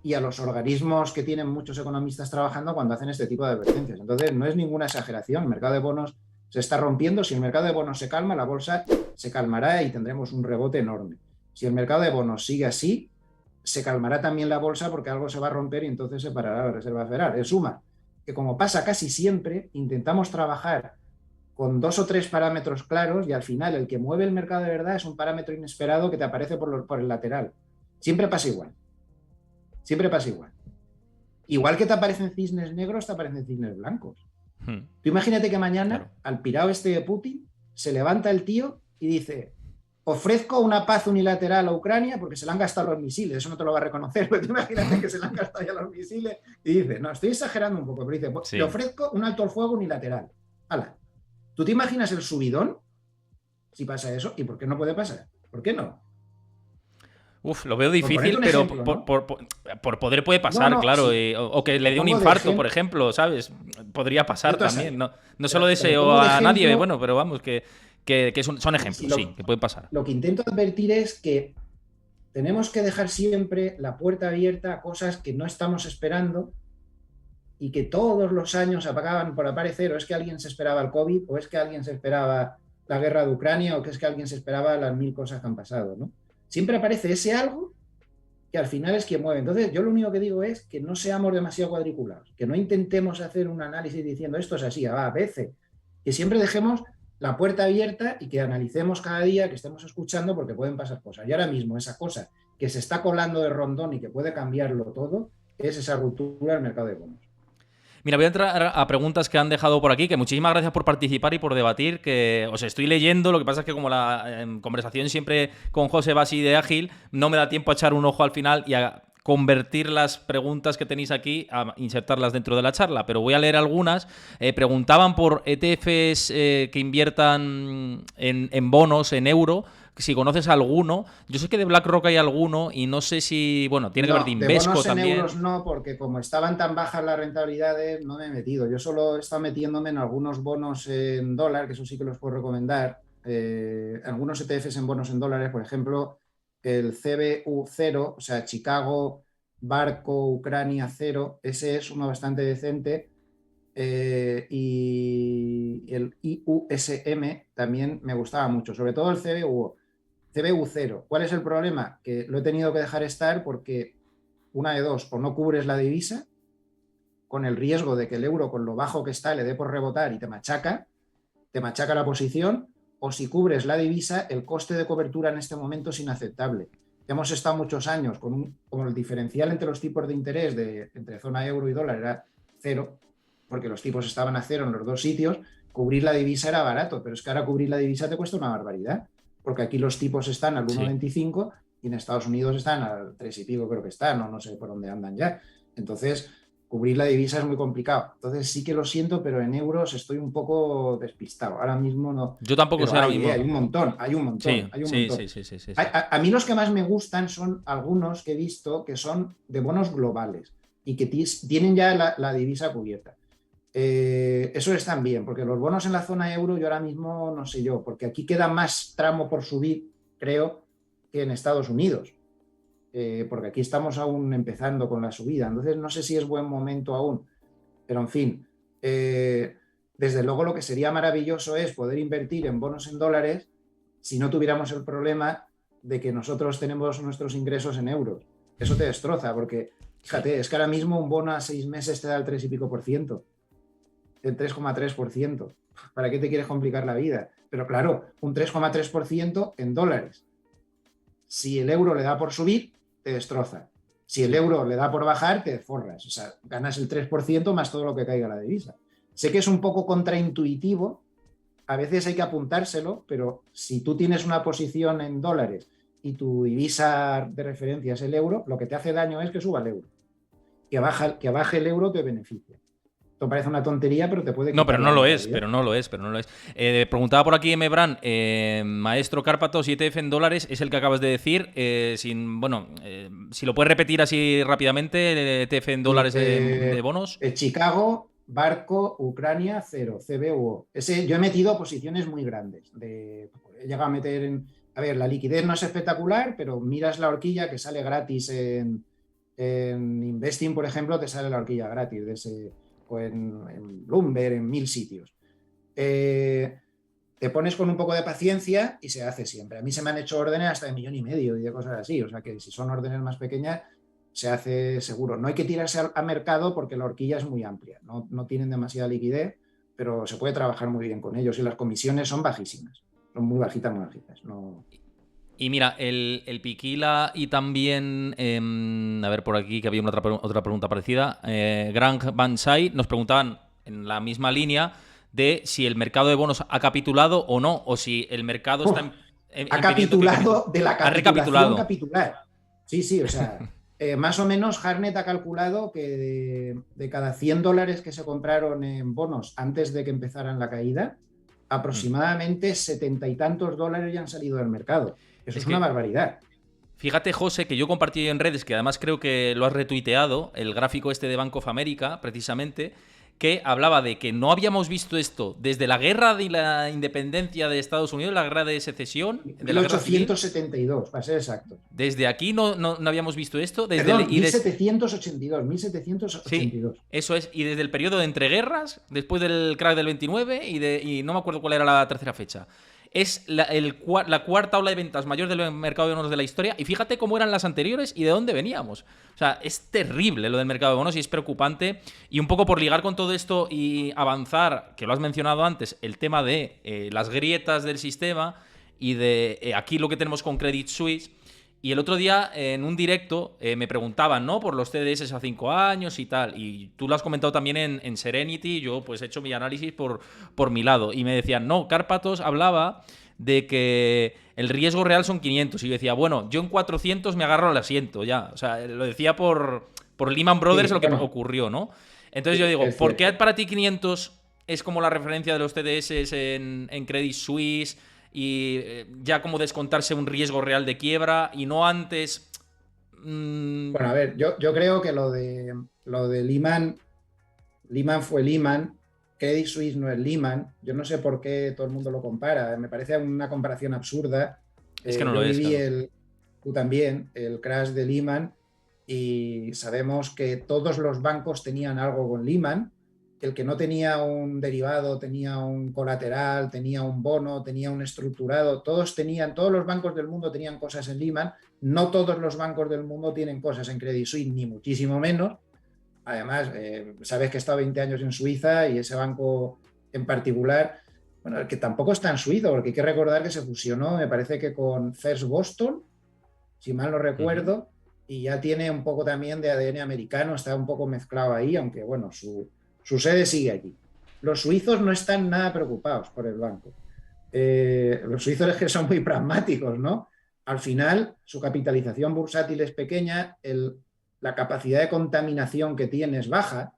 y a los organismos que tienen muchos economistas trabajando cuando hacen este tipo de advertencias. Entonces, no es ninguna exageración. El mercado de bonos se está rompiendo. Si el mercado de bonos se calma, la bolsa se calmará y tendremos un rebote enorme. Si el mercado de bonos sigue así, se calmará también la bolsa porque algo se va a romper y entonces se parará la Reserva Federal. En suma, que como pasa casi siempre, intentamos trabajar con 2 o 3 parámetros claros y al final el que mueve el mercado de verdad es un parámetro inesperado que te aparece por el lateral. Siempre pasa igual. Siempre pasa igual. Igual que te aparecen cisnes negros, te aparecen cisnes blancos. Tú imagínate que mañana, claro, al pirado este de Putin, se levanta el tío y dice: ofrezco una paz unilateral a Ucrania porque se le han gastado los misiles. Eso no te lo va a reconocer, pero tú imagínate que se le han gastado ya los misiles y dice, no, estoy exagerando un poco, pero dice, sí, te ofrezco un alto al fuego unilateral. ¡Hala! ¿Tú te imaginas el subidón si pasa eso? ¿Y por qué no puede pasar? ¿Por qué no? Uf, lo veo difícil, pero ejemplo, ¿no? por poder puede pasar, no, claro. Sí. O que le dé un infarto, por ejemplo, ¿sabes? Podría pasar también. No se lo deseo a nadie, bueno, pero vamos, que son ejemplos, sí, que pueden pasar. Lo que intento advertir es que tenemos que dejar siempre la puerta abierta a cosas que no estamos esperando y que todos los años acaban por aparecer, o es que alguien se esperaba el COVID, o es que alguien se esperaba la guerra de Ucrania, o que es que alguien se esperaba las 1000 cosas que han pasado, ¿no? Siempre aparece ese algo que al final es quien mueve. Entonces, yo lo único que digo es que no seamos demasiado cuadriculados, que no intentemos hacer un análisis diciendo esto es así, A, B, C, que siempre dejemos la puerta abierta y que analicemos cada día, que estemos escuchando, porque pueden pasar cosas. Y ahora mismo esa cosa que se está colando de rondón y que puede cambiarlo todo es esa ruptura del mercado de bonos. Mira, voy a entrar a preguntas que han dejado por aquí, que muchísimas gracias por participar y por debatir, que os estoy leyendo, lo que pasa es que como la conversación siempre con José va así de ágil, no me da tiempo a echar un ojo al final y a convertir las preguntas que tenéis aquí, a insertarlas dentro de la charla, pero voy a leer algunas. Preguntaban por ETFs que inviertan en bonos, en euro, si conoces alguno. Yo sé que de BlackRock hay alguno y no sé si, bueno, tiene que ver de Invesco bonos también. En euros no, porque como estaban tan bajas las rentabilidades, no me he metido. Yo solo he estado metiéndome en algunos bonos en dólar, que eso sí que los puedo recomendar. Algunos ETFs en bonos en dólares, por ejemplo, el CBU0, o sea, Chicago, Barco, Ucrania 0, ese es uno bastante decente. Y el IUSM también me gustaba mucho, sobre todo el CBU0. ¿Cuál es el problema? Que lo he tenido que dejar estar porque una de dos, o no cubres la divisa con el riesgo de que el euro con lo bajo que está le dé por rebotar y te machaca la posición, o si cubres la divisa, el coste de cobertura en este momento es inaceptable. Ya hemos estado muchos años con el diferencial entre los tipos de interés entre zona euro y dólar era 0, porque los tipos estaban a 0 en los dos sitios, cubrir la divisa era barato, pero es que ahora cubrir la divisa te cuesta una barbaridad, porque aquí los tipos están al 1,25 y en Estados Unidos están al 3 y pico, creo que están, no sé por dónde andan ya. Entonces, cubrir la divisa es muy complicado. Entonces sí que lo siento, pero en euros estoy un poco despistado. Ahora mismo no. Yo tampoco sé ahora mismo. Hay un montón. Sí. A mí los que más me gustan son algunos que he visto que son de bonos globales y que tienen ya la divisa cubierta. Eso están bien, porque los bonos en la zona euro yo ahora mismo no sé yo, porque aquí queda más tramo por subir, creo, que en Estados Unidos. Porque aquí estamos aún empezando con la subida, entonces no sé si es buen momento aún, pero en fin, desde luego lo que sería maravilloso es poder invertir en bonos en dólares si no tuviéramos el problema de que nosotros tenemos nuestros ingresos en euros. Eso te destroza, porque fíjate, es que ahora mismo un bono a 6 meses te da el 3 y pico por ciento, el 3,3%. ¿Para qué te quieres complicar la vida? Pero claro, un 3,3% en dólares. Si el euro le da por subir, te destroza. Si el euro le da por bajar, te forras. O sea, ganas el 3% más todo lo que caiga la divisa. Sé que es un poco contraintuitivo, a veces hay que apuntárselo, pero si tú tienes una posición en dólares y tu divisa de referencia es el euro, lo que te hace daño es que suba el euro. Que baje el euro te beneficia. Esto parece una tontería, pero te puede No, quitar pero la no lo es, rentabilidad. pero no lo es, pero no lo es. Preguntaba por aquí Mebran, maestro Cárpatos, ETF en dólares, es el que acabas de decir. Si lo puedes repetir así rápidamente, el ETF en Sí, dólares de bonos. Chicago, barco, Ucrania, cero, CBUO. Yo he metido posiciones muy grandes. He llegado a meter a ver, la liquidez no es espectacular, pero miras la horquilla que sale gratis en Investing, por ejemplo, te sale la horquilla gratis o en Bloomberg, en 1000 sitios. Eh, Te pones con un poco de paciencia y se hace siempre. A mí se me han hecho órdenes hasta de 1,5 millones y de cosas así. O sea que si son órdenes más pequeñas, se hace seguro. No hay que tirarse al mercado porque la horquilla es muy amplia. No tienen demasiada liquidez, pero se puede trabajar muy bien con ellos y las comisiones son bajísimas. Son muy bajitas, muy bajitas. No... Y mira, el Piquila y también, a ver por aquí que había otra pregunta parecida, Grant Bansai nos preguntaban en la misma línea de si el mercado de bonos ha capitulado o no, o si el mercado está Uf, ha impidiendo que capitule. capitulado de la Ha capitulación recapitulado. capitular. Sí, sí, o sea, más o menos Harnett ha calculado que de cada $100 que se compraron en bonos antes de que empezaran la caída, Hmm. aproximadamente 70 y tantos dólares ya han salido del mercado. Eso Es es una que, barbaridad. fíjate, José, que yo compartí en redes, que además creo que lo has retuiteado, el gráfico este de Bank of America, precisamente, que hablaba de que no habíamos visto esto desde la guerra de la independencia de Estados Unidos, la guerra de secesión, de mil la guerra civil. ochocientos setenta y dos, para ser exactos. Desde aquí no habíamos visto esto. Perdón, 1782, mil setecientos ochenta y Sí, dos. eso es. Y desde el periodo de entreguerras, después del crack del 29, y no me acuerdo cuál era la tercera fecha. Es la cuarta ola de ventas mayor del mercado de bonos de la historia. Y fíjate cómo eran las anteriores y de dónde veníamos. O sea, es terrible lo del mercado de bonos y es preocupante. Y un poco por ligar con todo esto y avanzar, que lo has mencionado antes, el tema de las grietas del sistema y de aquí lo que tenemos con Credit Suisse. Y el otro día, en un directo, me preguntaban, ¿no? Por los CDS a 5 años y tal. Y tú lo has comentado también en Serenity. Yo, pues, he hecho mi análisis por mi lado. Y me decían, no, Cárpatos hablaba de que el riesgo real son 500. Y yo decía, bueno, yo en 400 me agarro al asiento ya. O sea, lo decía por Lehman Brothers Sí, lo que bueno, ocurrió, ¿no? Entonces yo sí, digo, es ¿por qué cierto. para ti 500 es como la referencia de los CDS en Credit Suisse? Y ya como descontarse un riesgo real de quiebra y no antes. Bueno, a ver, yo creo que lo de Lehman fue Lehman, Credit Suisse no es Lehman. Yo no sé por qué todo el mundo lo compara. Me parece una comparación absurda. Es que no Yo lo es, viví claro. tú también, el crash de Lehman y sabemos que todos los bancos tenían algo con Lehman. El que no tenía un derivado, tenía un colateral, tenía un bono, tenía un estructurado. Todos los bancos del mundo tenían cosas en Lehman. No todos los bancos del mundo tienen cosas en Credit Suisse, ni muchísimo menos. Además, sabes que he estado 20 años en Suiza y ese banco en particular, bueno, que tampoco está en Suiza, porque hay que recordar que se fusionó, me parece que con First Boston, si mal no Ujú. recuerdo, y ya tiene un poco también de ADN americano, está un poco mezclado ahí, aunque bueno, su sede sigue aquí. Los suizos no están nada preocupados por el banco. Los suizos es que son muy pragmáticos, ¿no? Al final, su capitalización bursátil es pequeña, la capacidad de contaminación que tiene es baja.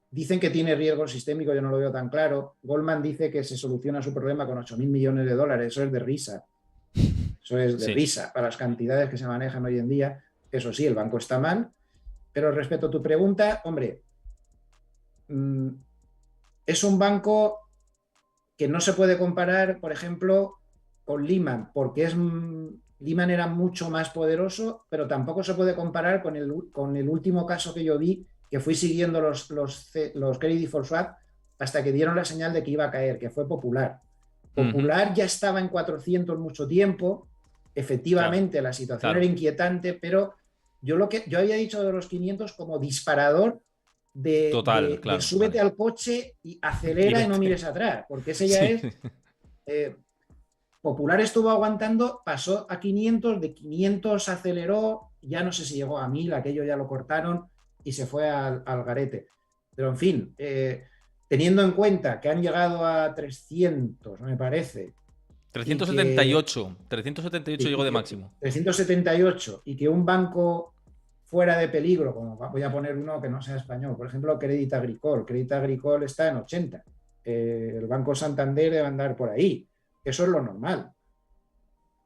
Dicen que tiene riesgo sistémico, yo no lo veo tan claro. Goldman dice que se soluciona su problema con 8.000 millones de dólares, eso es de risa. Eso es de Sí. risa para las cantidades que se manejan hoy en día. Eso sí, el banco está mal. Pero respecto a tu pregunta, hombre, es un banco que no se puede comparar, por ejemplo, con Lehman, porque Lehman era mucho más poderoso, pero tampoco se puede comparar con el último caso que yo vi, que fui siguiendo los Credit Default Swap hasta que dieron la señal de que iba a caer, que fue Popular. Ujú. Popular ya estaba en 400 mucho tiempo, Claro, efectivamente la situación era claro. inquietante, pero yo había dicho de los 500 como disparador Total, de claro, súbete vale. al coche y Y acelera y no vete. mires atrás, porque ese ya Sí. es eh, Popular estuvo aguantando, pasó a 500, de 500 aceleró, ya no sé si llegó a 1000, aquello ya lo cortaron y se fue al garete. Pero en fin, teniendo en cuenta que han llegado a 300, me parece, y trescientos setenta y que ocho 378 y llegó de que máximo. 378 y que un banco fuera de peligro, como voy a poner uno que no sea español, por ejemplo, Crédit Agricole. Crédit Agricole está en 80. El Banco Santander debe andar por ahí. Eso es lo normal.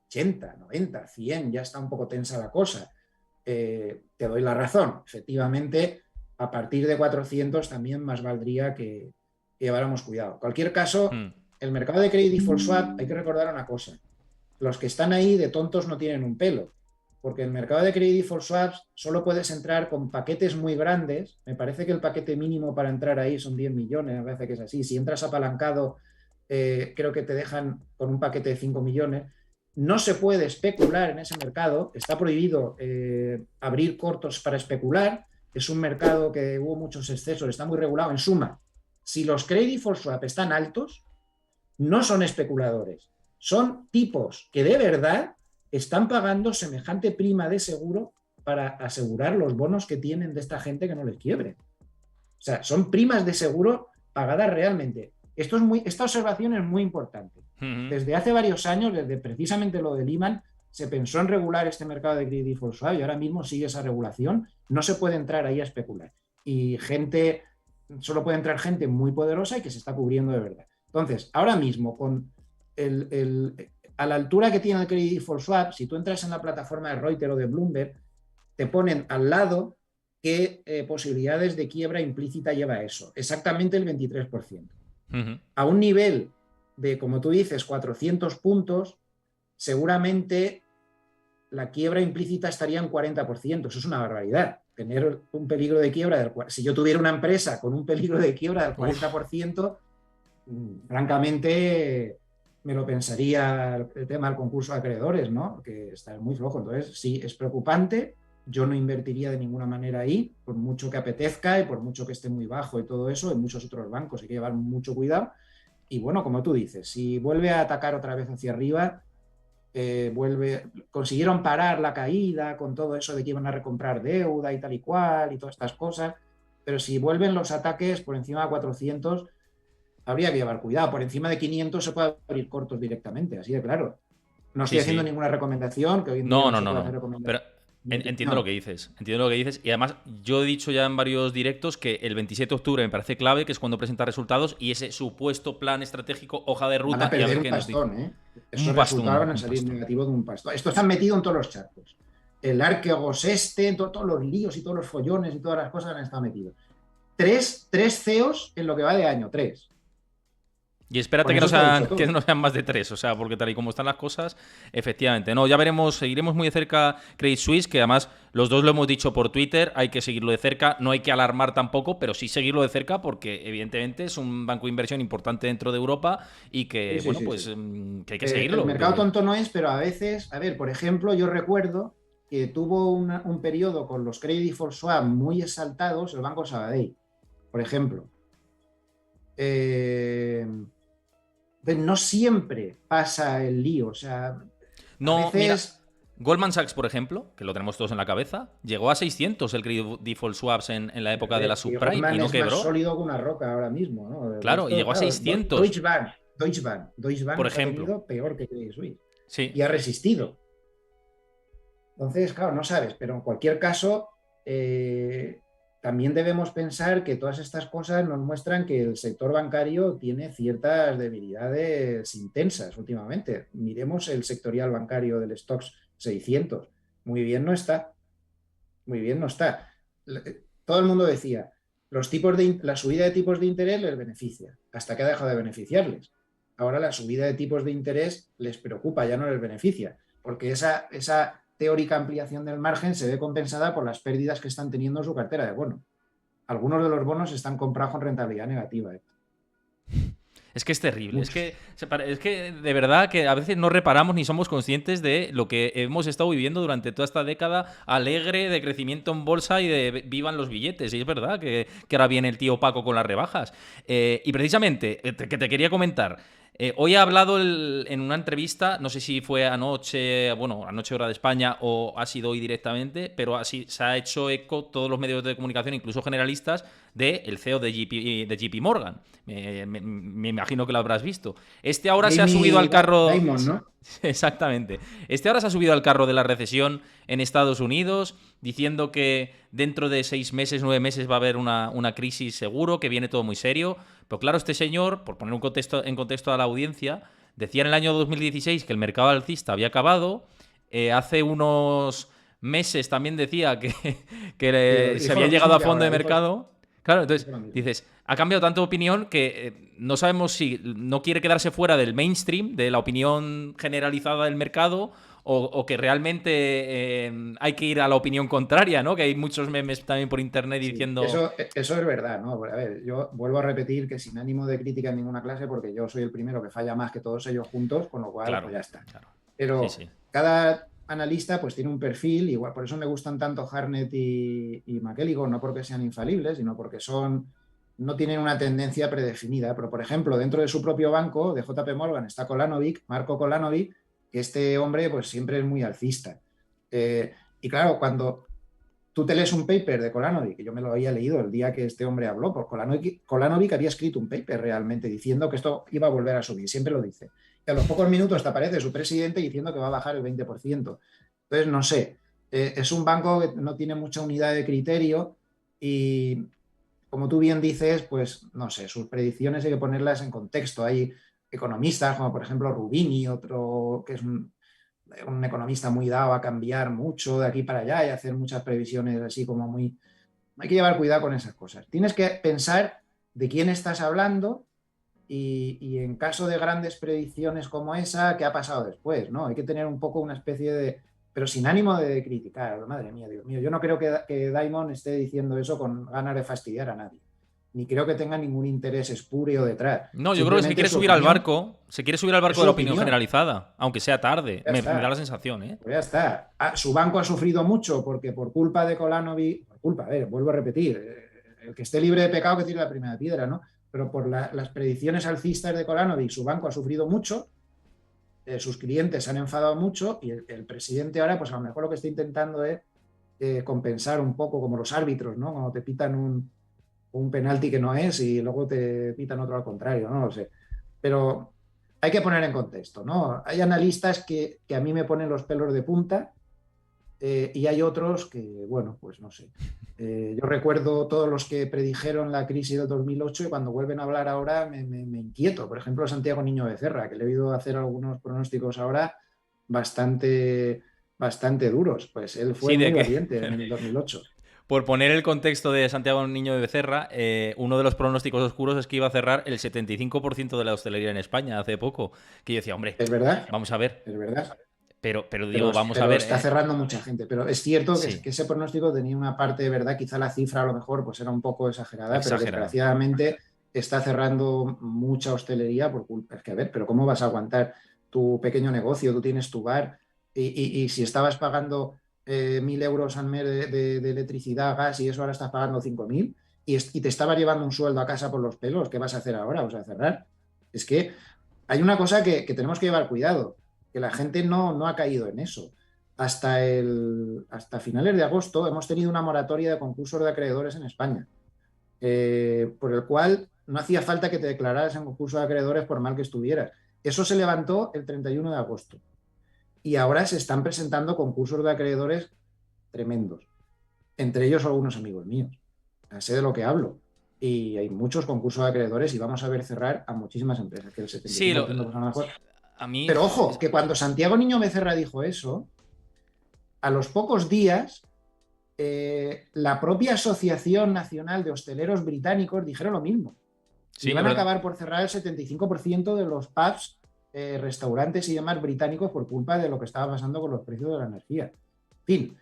80, 90, 100, ya está un poco tensa la cosa. Te doy la razón. Efectivamente, a partir de 400 también más valdría que lleváramos cuidado. En cualquier caso, el mercado de Credit Default Swap, hay que recordar una cosa. Los que están ahí de tontos no tienen un pelo, porque el mercado de Credit Default Swaps solo puedes entrar con paquetes muy grandes. Me parece que el paquete mínimo para entrar ahí son 10 millones, me parece que es así. Si entras apalancado, creo que te dejan con un paquete de 5 millones. No se puede especular en ese mercado, está prohibido abrir cortos para especular. Es un mercado que hubo muchos excesos, está muy regulado. En suma, si los Credit Default Swap están altos, no son especuladores, son tipos que de verdad están pagando semejante prima de seguro para asegurar los bonos que tienen de esta gente que no les quiebre. O sea, son primas de seguro pagadas realmente. Esta observación es muy importante. Desde hace varios años, desde precisamente lo de Lehman, se pensó en regular este mercado de Credit Default Swap y ahora mismo sigue esa regulación. No se puede entrar ahí a especular. Y solo puede entrar gente muy poderosa y que se está cubriendo de verdad. Entonces, ahora mismo, a la altura que tiene el Credit Default Swap, si tú entras en la plataforma de Reuters o de Bloomberg, te ponen al lado qué posibilidades de quiebra implícita lleva eso. Exactamente el 23%. A un nivel de, como tú dices, 400 puntos, seguramente la quiebra implícita estaría en 40%. Eso es una barbaridad. Tener un peligro de quiebra si yo tuviera una empresa con un peligro de quiebra del 40%, francamente me lo pensaría el tema del concurso de acreedores, ¿no? Que está muy flojo. Entonces, sí, es preocupante. Yo no invertiría de ninguna manera ahí, por mucho que apetezca y por mucho que esté muy bajo y todo eso. En muchos otros bancos hay que llevar mucho cuidado. Y bueno, como tú dices, si vuelve a atacar otra vez hacia arriba, consiguieron parar la caída con todo eso de que iban a recomprar deuda y tal y cual y todas estas cosas, pero si vuelven los ataques por encima de 400, habría que llevar cuidado. Por encima de 500 se puede abrir cortos directamente, así de claro. No estoy haciendo ninguna recomendación, que hoy en día no se puede hacer recomendación. Pero entiendo lo que dices. Entiendo lo que dices. Y además, yo he dicho ya en varios directos que el 27 de octubre me parece clave, que es cuando presenta resultados y ese supuesto plan estratégico, hoja de ruta. Van a perder y a ver un qué pastón, ¿eh? Esos resultados van a salir negativos de un pastón. Esto está metido en todos los charcos. El Arquegos en todos los líos y todos los follones y todas las cosas han estado metidos. Tres CEOs en lo que va de año, 3. Y espérate que no sean más de 3, o sea, porque tal y como están las cosas, efectivamente. No, ya veremos, seguiremos muy de cerca Credit Suisse, que además los dos lo hemos dicho por Twitter, hay que seguirlo de cerca, no hay que alarmar tampoco, pero sí seguirlo de cerca porque evidentemente es un banco de inversión importante dentro de Europa y que, que hay que seguirlo. El mercado tonto no es, pero a veces, por ejemplo, yo recuerdo que tuvo un periodo con los Credit Default Swap muy exaltados el Banco Sabadell, por ejemplo. No siempre pasa el lío, o sea, no, a veces... Mira, Goldman Sachs, por ejemplo, que lo tenemos todos en la cabeza, llegó a 600 el Credit Default Swaps en la época de la subprime y no quebró. Es más sólido que una roca ahora mismo, ¿no? Claro, y llegó a 600. Deutsche Bank por ejemplo, ha tenido peor que Credit Suisse. Sí. Y ha resistido. Entonces, claro, no sabes, pero en cualquier caso... también debemos pensar que todas estas cosas nos muestran que el sector bancario tiene ciertas debilidades intensas últimamente. Miremos el sectorial bancario del Stocks 600. Muy bien no está. Muy bien no está. Todo el mundo decía, la subida de tipos de interés les beneficia, hasta que ha dejado de beneficiarles. Ahora la subida de tipos de interés les preocupa, ya no les beneficia, porque esa teórica ampliación del margen se ve compensada por las pérdidas que están teniendo en su cartera de bonos. Algunos de los bonos están comprados con rentabilidad negativa. Es que es terrible. Es que de verdad que a veces no reparamos ni somos conscientes de lo que hemos estado viviendo durante toda esta década alegre de crecimiento en bolsa y de vivan los billetes. Y es verdad que ahora viene el tío Paco con las rebajas. Y precisamente, que te quería comentar... hoy ha hablado en una entrevista, no sé si fue anoche hora de España o ha sido hoy directamente, pero así se ha hecho eco todos los medios de comunicación, incluso generalistas, del CEO de JP Morgan. Me imagino que lo habrás visto. Ahora se ha subido al carro... Diamond, ¿no? Exactamente. Este ahora se ha subido al carro de la recesión en Estados Unidos, diciendo que dentro de 6 meses, 9 meses va a haber una crisis seguro, que viene todo muy serio. Pero claro, este señor, por poner en contexto a la audiencia, decía en el año 2016 que el mercado alcista había acabado. Hace unos meses también decía que, Y se dijo había lo llegado mismo a que fondo de ahora, mercado. Claro, entonces dijo lo mismo. dices, ha cambiado tanto de opinión que no sabemos si no quiere quedarse fuera del mainstream, de la opinión generalizada del mercado, o que realmente hay que ir a la opinión contraria, ¿no? Que hay muchos memes también por internet Sí, diciendo... eso es verdad, ¿no? A ver, yo vuelvo a repetir que sin ánimo de crítica en ninguna clase, porque yo soy el primero que falla más que todos ellos juntos, con lo cual, Claro, pues ya está. claro. Sí, Pero sí. cada analista pues tiene un perfil, igual por eso me gustan tanto Harnett y McElligott, no porque sean infalibles, sino porque no tienen una tendencia predefinida. Pero, por ejemplo, dentro de su propio banco, de JP Morgan, está Kolanovic, Marco Kolanovic, que este hombre pues siempre es muy alcista. Y claro, cuando tú te lees un paper de Kolanovic, que yo me lo había leído el día que este hombre habló, pues Kolanovic había escrito un paper realmente diciendo que esto iba a volver a subir, siempre lo dice. Y a los pocos minutos te aparece su presidente diciendo que va a bajar el 20%. Entonces, no sé, es un banco que no tiene mucha unidad de criterio y, como tú bien dices, pues no sé, sus predicciones hay que ponerlas en contexto. Hay economistas como por ejemplo Rubini, otro que es un economista muy dado a cambiar mucho de aquí para allá y hacer muchas previsiones así como muy... Hay que llevar cuidado con esas cosas. Tienes que pensar de quién estás hablando y en caso de grandes predicciones como esa, ¿qué ha pasado después? ¿No? Hay que tener un poco una especie de... Pero sin ánimo de criticar, madre mía, Dios mío. Yo no creo que Diamond esté diciendo eso con ganas de fastidiar a nadie. Ni creo que tenga ningún interés espurio detrás. No, yo creo que se Simplemente quiere su subir al opinión barco, se quiere subir al es barco de su la opinión opinión. generalizada, aunque sea tarde. Ya Me da la está. sensación, ¿eh? Pues ya está. Su banco ha sufrido mucho porque por culpa de Kolanovic, por culpa, vuelvo a repetir, el que esté libre de pecado que tire la primera piedra, ¿no? Pero por las predicciones alcistas de Kolanovic, su banco ha sufrido mucho, sus clientes se han enfadado mucho y el presidente ahora, pues a lo mejor lo que está intentando es compensar un poco como los árbitros, ¿no? Cuando te pitan un penalti que no es y luego te pitan otro al contrario, no lo sé. Pero hay que poner en contexto, ¿no? Hay analistas que a mí me ponen los pelos de punta y hay otros que, bueno, pues no sé. Yo recuerdo todos los que predijeron la crisis del 2008 y cuando vuelven a hablar ahora me inquieto. Por ejemplo, Santiago Niño Becerra, que le he oído hacer algunos pronósticos ahora bastante, bastante duros. Pues él fue Sí, muy de que valiente en el 2008. por poner el contexto de Santiago Niño de Becerra, uno de los pronósticos oscuros es que iba a cerrar el 75% de la hostelería en España hace poco. Que yo decía, hombre, Es verdad, vamos a ver. es verdad. Pero digo, vamos a Pero ver. está cerrando mucha gente. Pero es cierto Sí, que ese pronóstico tenía una parte de verdad, quizá la cifra a lo mejor pues era un poco exagerada, pero exagerado. desgraciadamente está cerrando mucha hostelería por culpa. Es que, a ver, pero ¿cómo vas a aguantar tu pequeño negocio? Tú tienes tu bar y si estabas pagando 1.000 euros al mes de electricidad, gas y eso ahora estás pagando 5.000 y te estaba llevando un sueldo a casa por los pelos, ¿qué vas a hacer ahora? ¿Vas a cerrar? Es que hay una cosa que tenemos que llevar cuidado, que la gente no ha caído en eso. Hasta finales de agosto hemos tenido una moratoria de concursos de acreedores en España, por el cual no hacía falta que te declararas en concurso de acreedores por mal que estuvieras. Eso se levantó el 31 de agosto y ahora se están presentando concursos de acreedores tremendos, entre ellos algunos amigos míos. Sé de lo que hablo. Y hay muchos concursos de acreedores y vamos a ver cerrar a muchísimas empresas, que el Sí, 75% pues a lo mejor. a mí. Pero ojo, que cuando Santiago Niño Becerra dijo eso, a los pocos días, la propia Asociación Nacional de Hosteleros Británicos dijeron lo mismo. Sí, es Iban a verdad. acabar por cerrar el 75% de los pubs, restaurantes y demás británicos por culpa de lo que estaba pasando con los precios de la energía. En fin,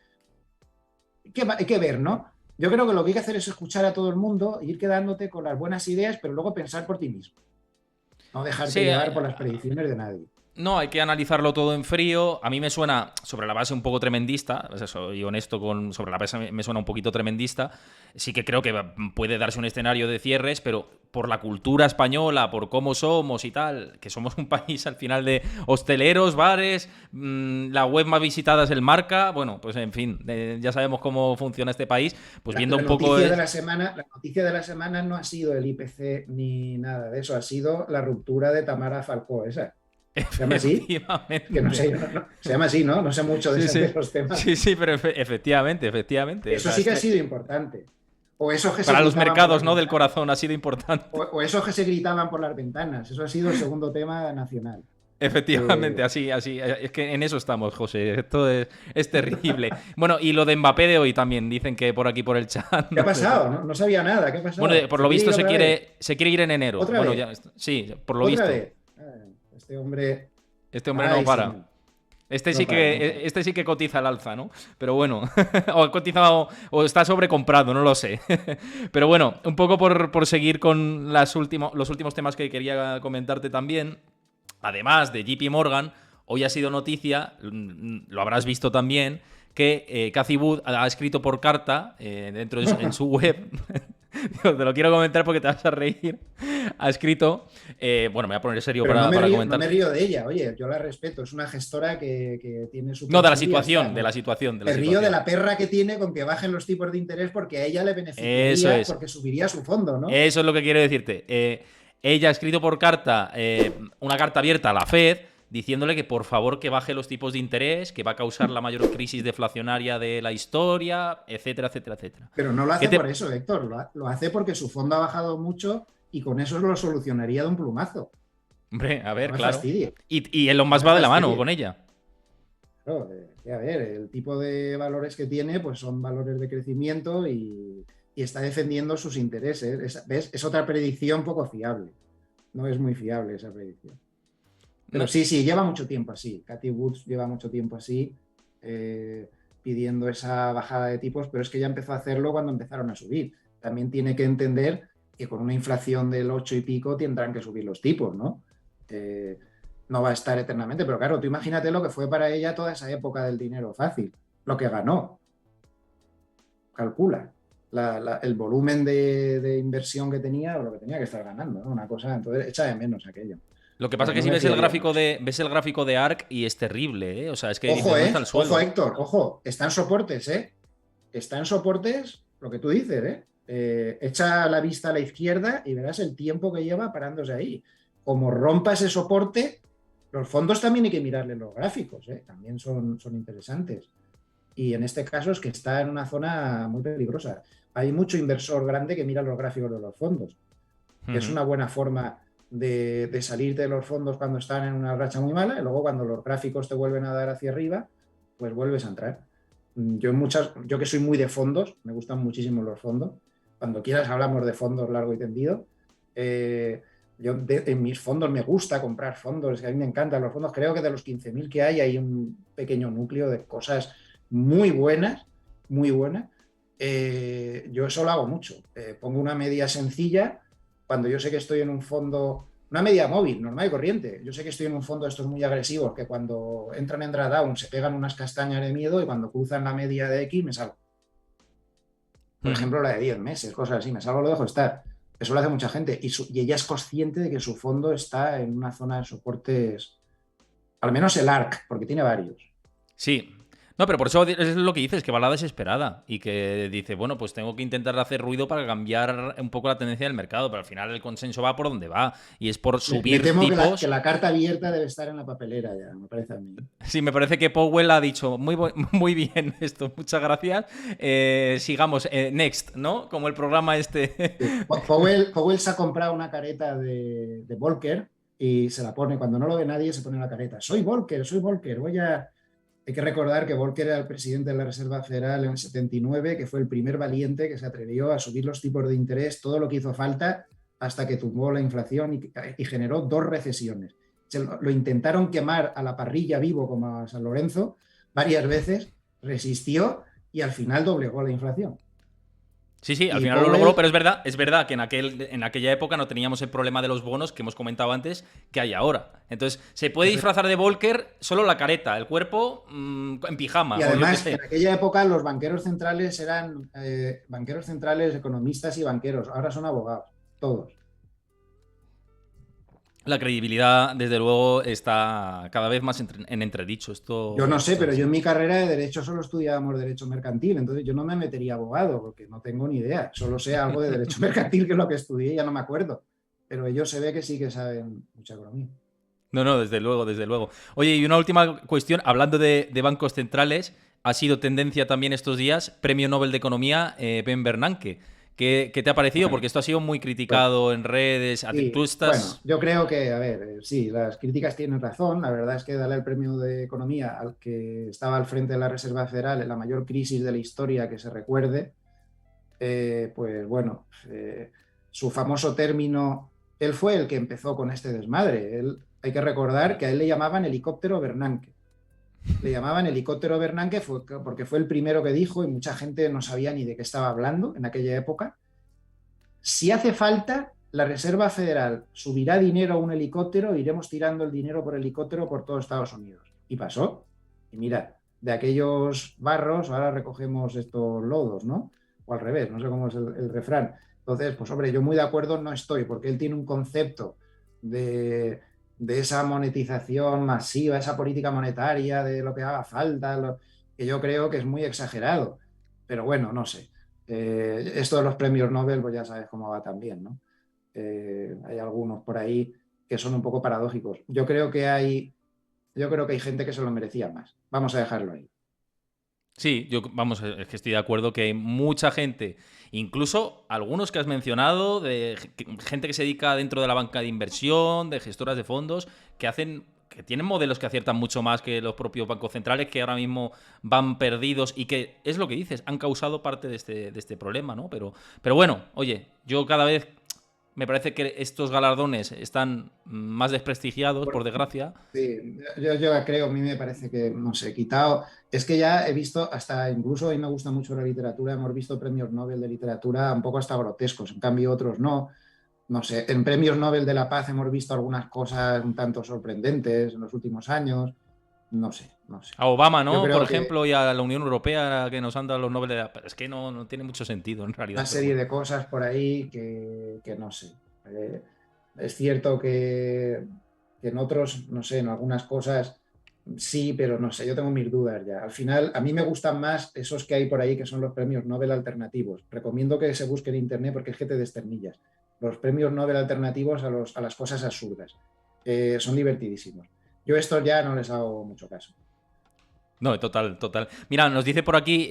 hay que ver, ¿no? Yo creo que lo que hay que hacer es escuchar a todo el mundo, ir quedándote con las buenas ideas, pero luego pensar por ti mismo. No dejarte Sí, llevar por las predicciones de nadie. no, hay que analizarlo todo en frío. A mí me suena sobre la base un poco tremendista, soy honesto sobre la base me suena un poquito tremendista. Sí que creo que puede darse un escenario de cierres, pero por la cultura española, por cómo somos y tal, que somos un país al final de hosteleros, bares, la web más visitada es el Marca, bueno, pues en fin, ya sabemos cómo funciona este país, pues viendo La un poco noticia de la semana no ha sido el IPC ni nada de eso, ha sido la ruptura de Tamara Falcó, esa. ¿Se llama así? Que no Efectivamente. sé, se llama así, ¿no? No sé mucho Sí, sí. de los temas. Sí, sí, pero efectivamente, efectivamente. O Eso sea, sí que ha sido importante. O esos que se para los gritaban por mercados, las ¿no? Del ventanas. corazón ha sido importante. O esos que se gritaban por las ventanas. Eso ha sido el segundo tema nacional. Efectivamente, Eh, así, así. Es que en eso estamos, José. Esto es terrible. Bueno, y lo de Mbappé de hoy también, dicen que por aquí por el chat. ¿Qué ha No sé. pasado? No, no sabía nada. ¿Qué ha Bueno, pasado? por ¿Se lo quiere visto ir otra vez? se quiere ir en enero. ¿Otra Bueno, vez? ya, sí, por lo ¿Otra visto. vez? Este hombre... Este hombre no Ay, para. señor. No para, no para. Este sí que cotiza al alza, ¿no? Pero bueno, o cotiza o está sobrecomprado, no lo sé. Pero bueno, un poco por seguir con los últimos temas que quería comentarte también. Además de JP Morgan, hoy ha sido noticia, lo habrás visto también, que Cathie Wood ha escrito por carta en su web. Digo, te lo quiero comentar porque te vas a reír. Ha escrito, bueno, me voy a poner serio Pero para no me comentarte. río de ella, oye, yo la respeto, es una gestora que tiene su No, perfil y ya está, de la ¿no? situación, de la Me río de situación. la perra que tiene con que bajen los tipos de interés porque a ella le Eso beneficiaría es. porque subiría su fondo, ¿no? Eso es lo que quiero decirte. Ella ha escrito por carta, una carta abierta a la Fed, diciéndole que por favor que baje los tipos de interés, que va a causar la mayor crisis deflacionaria de la historia, etcétera, etcétera, etcétera. Pero no lo ¿Qué hace por te... eso, Héctor, lo hace porque su fondo ha bajado mucho y con eso lo solucionaría de un plumazo. Hombre, a No ver, me claro. fastidie, Y Elon no Musk me va de la mano fastidie. con ella. Claro, a ver, el tipo de valores que tiene pues son valores de crecimiento y está defendiendo sus intereses. ¿Ves? Es otra predicción poco fiable. No es muy fiable esa predicción. Pero No, sí, sí, lleva mucho tiempo así. Cathy Woods lleva mucho tiempo así, eh, pidiendo esa bajada de tipos, pero es que ya empezó a hacerlo cuando empezaron a subir. También tiene que entender que con una inflación del 8 y pico tendrán que subir los tipos, ¿no? Eh, no va a estar eternamente, pero claro, tú imagínate lo que fue para ella toda esa época del dinero fácil, lo que ganó, calcula. El volumen de inversión que tenía o lo que tenía que estar ganando, ¿no? Una cosa, entonces echa de menos aquello. lo que pasa Pero es que no si me fiaría mucho. ves el gráfico de ARK y es terrible, ¿eh? O sea, es que dices, Ojo, ¿dónde está el ojo, suelo? Héctor, ojo, está en soportes, ¿eh? Está en soportes, lo que tú dices, ¿eh? Echa la vista a la izquierda y verás el tiempo que lleva parándose ahí. Como rompa ese soporte, los fondos también hay que mirarle los gráficos, ¿eh? También son interesantes. Y en este caso es que está en una zona muy peligrosa. Hay mucho inversor grande que mira los gráficos de los fondos, que es Ujú. una buena forma de salirte de los fondos cuando están en una racha muy mala y luego cuando los gráficos te vuelven a dar hacia arriba, pues vuelves a entrar. Yo que soy muy de fondos, me gustan muchísimo los fondos. Cuando quieras hablamos de fondos largo y tendido. En mis fondos me gusta comprar fondos, que a mí me encantan los fondos. Creo que de los 15.000 que hay un pequeño núcleo de cosas muy buenas, muy buenas. Yo eso lo hago mucho. Pongo una media sencilla cuando yo sé que estoy en un fondo, una media móvil, normal y corriente. Yo sé que estoy en un fondo de estos muy agresivos que cuando entran en drawdown se pegan unas castañas de miedo y cuando cruzan la media de X me salgo. Por Ujú. ejemplo, la de 10 meses, cosas así, me salgo, lo dejo estar. Eso lo hace mucha gente y ella es consciente de que su fondo está en una zona de soportes, al menos el ARC, porque tiene varios. Sí. No, pero por eso es lo que dices, que va a la desesperada y que dice, bueno, pues tengo que intentar hacer ruido para cambiar un poco la tendencia del mercado, pero al final el consenso va por donde va y es por Me subir temo que tipos. la carta abierta debe estar en la papelera ya, me parece a mí. Sí, me parece que Powell ha dicho muy bien esto, muchas gracias. Sigamos, next, ¿no? Como el programa este. Sí. Powell se ha comprado una careta de Volcker y se la pone, cuando no lo ve nadie, se pone la careta. Soy Volcker. Hay que recordar que Volcker era el presidente de la Reserva Federal en el 79, que fue el primer valiente que se atrevió a subir los tipos de interés, todo lo que hizo falta, hasta que tumbó la inflación y generó dos recesiones. Lo intentaron quemar a la parrilla vivo como a San Lorenzo varias veces, resistió y al final doblegó la inflación. Sí, sí, al Y final lo logró, Powell pero es verdad que en aquella época no teníamos el problema de los bonos que hemos comentado antes que hay ahora. Entonces, se puede disfrazar de Volcker solo la careta, el cuerpo en Y pijama o yo qué además, sé. en aquella época los banqueros centrales eran banqueros centrales, economistas y banqueros. Ahora son abogados, todos. La credibilidad, desde luego, está cada vez más en entredicho. Yo no sé, Esto es pero yo así. en mi carrera de Derecho solo estudiábamos Derecho Mercantil, entonces yo no me metería abogado porque no tengo ni idea. Solo sé algo de Derecho Mercantil, que es lo que estudié, ya no me acuerdo. Pero ellos se ve que sí que saben mucha economía. No, no, desde luego, desde luego. Oye, y una última cuestión, hablando de bancos centrales, ha sido tendencia también estos días, Premio Nobel de Economía, Ben Bernanke. ¿Qué te ha parecido? Bueno, Porque esto ha sido muy pues criticado en redes. Tú sí, bueno, estás... yo creo que, a ver, sí, las críticas tienen razón. La verdad es que darle el premio de Economía al que estaba al frente de la Reserva Federal en la mayor crisis de la historia que se recuerde, pues bueno, su famoso término, él fue el que empezó con este desmadre. Hay que recordar que a él le llamaban helicóptero Bernanke. Le llamaban helicóptero Bernanke porque fue el primero que dijo y mucha gente no sabía ni de qué estaba hablando en aquella época. Si hace falta, la Reserva Federal subirá dinero a un helicóptero e iremos tirando el dinero por helicóptero por todo Estados Unidos. Y pasó. Y mira, de aquellos barros ahora recogemos estos lodos, ¿no? O al revés, no sé cómo es el refrán. Entonces, pues hombre, yo muy de acuerdo no estoy, porque él tiene un concepto de, de esa monetización masiva, esa política monetaria, de lo que haga falta, que yo creo que es muy exagerado. Pero bueno, no sé. Esto de los premios Nobel, pues ya sabes cómo va también, ¿no? Hay algunos por ahí que son un poco paradójicos. Yo creo que hay gente que se lo merecía más. Vamos a dejarlo ahí. Sí, vamos, es que estoy de acuerdo que hay mucha gente, incluso algunos que has mencionado, gente que se dedica dentro de la banca de inversión, de gestoras de fondos, que tienen modelos que aciertan mucho más que los propios bancos centrales, que ahora mismo van perdidos y que, es lo que dices, han causado parte de este problema, ¿no? Pero bueno, oye, yo cada vez me parece que estos galardones están más desprestigiados, por desgracia. Sí, yo creo, a mí me parece que, no sé, quitado. Es que ya he visto, hasta incluso a mí me gusta mucho la literatura, hemos visto premios Nobel de literatura un poco hasta grotescos, en cambio otros no. No sé, en premios Nobel de la Paz hemos visto algunas cosas un tanto sorprendentes en los últimos años. No sé, no sé. A Obama, Yo ¿no? Por creo que ejemplo, y a la Unión Europea que nos han dado los Nobel de la... Es que no tiene mucho sentido en una realidad, pero serie bueno. de cosas por ahí que no sé. Es cierto que en otros, no sé, en algunas cosas sí, pero no sé, yo tengo mis dudas ya. Al final, a mí me gustan más esos que hay por ahí que son los premios Nobel alternativos. Recomiendo que se busque en internet porque es que te desternillas. Los premios Nobel alternativos a las cosas absurdas. Son divertidísimos. Yo estos ya no les hago mucho caso. No, total, total. Mira, nos dice por aquí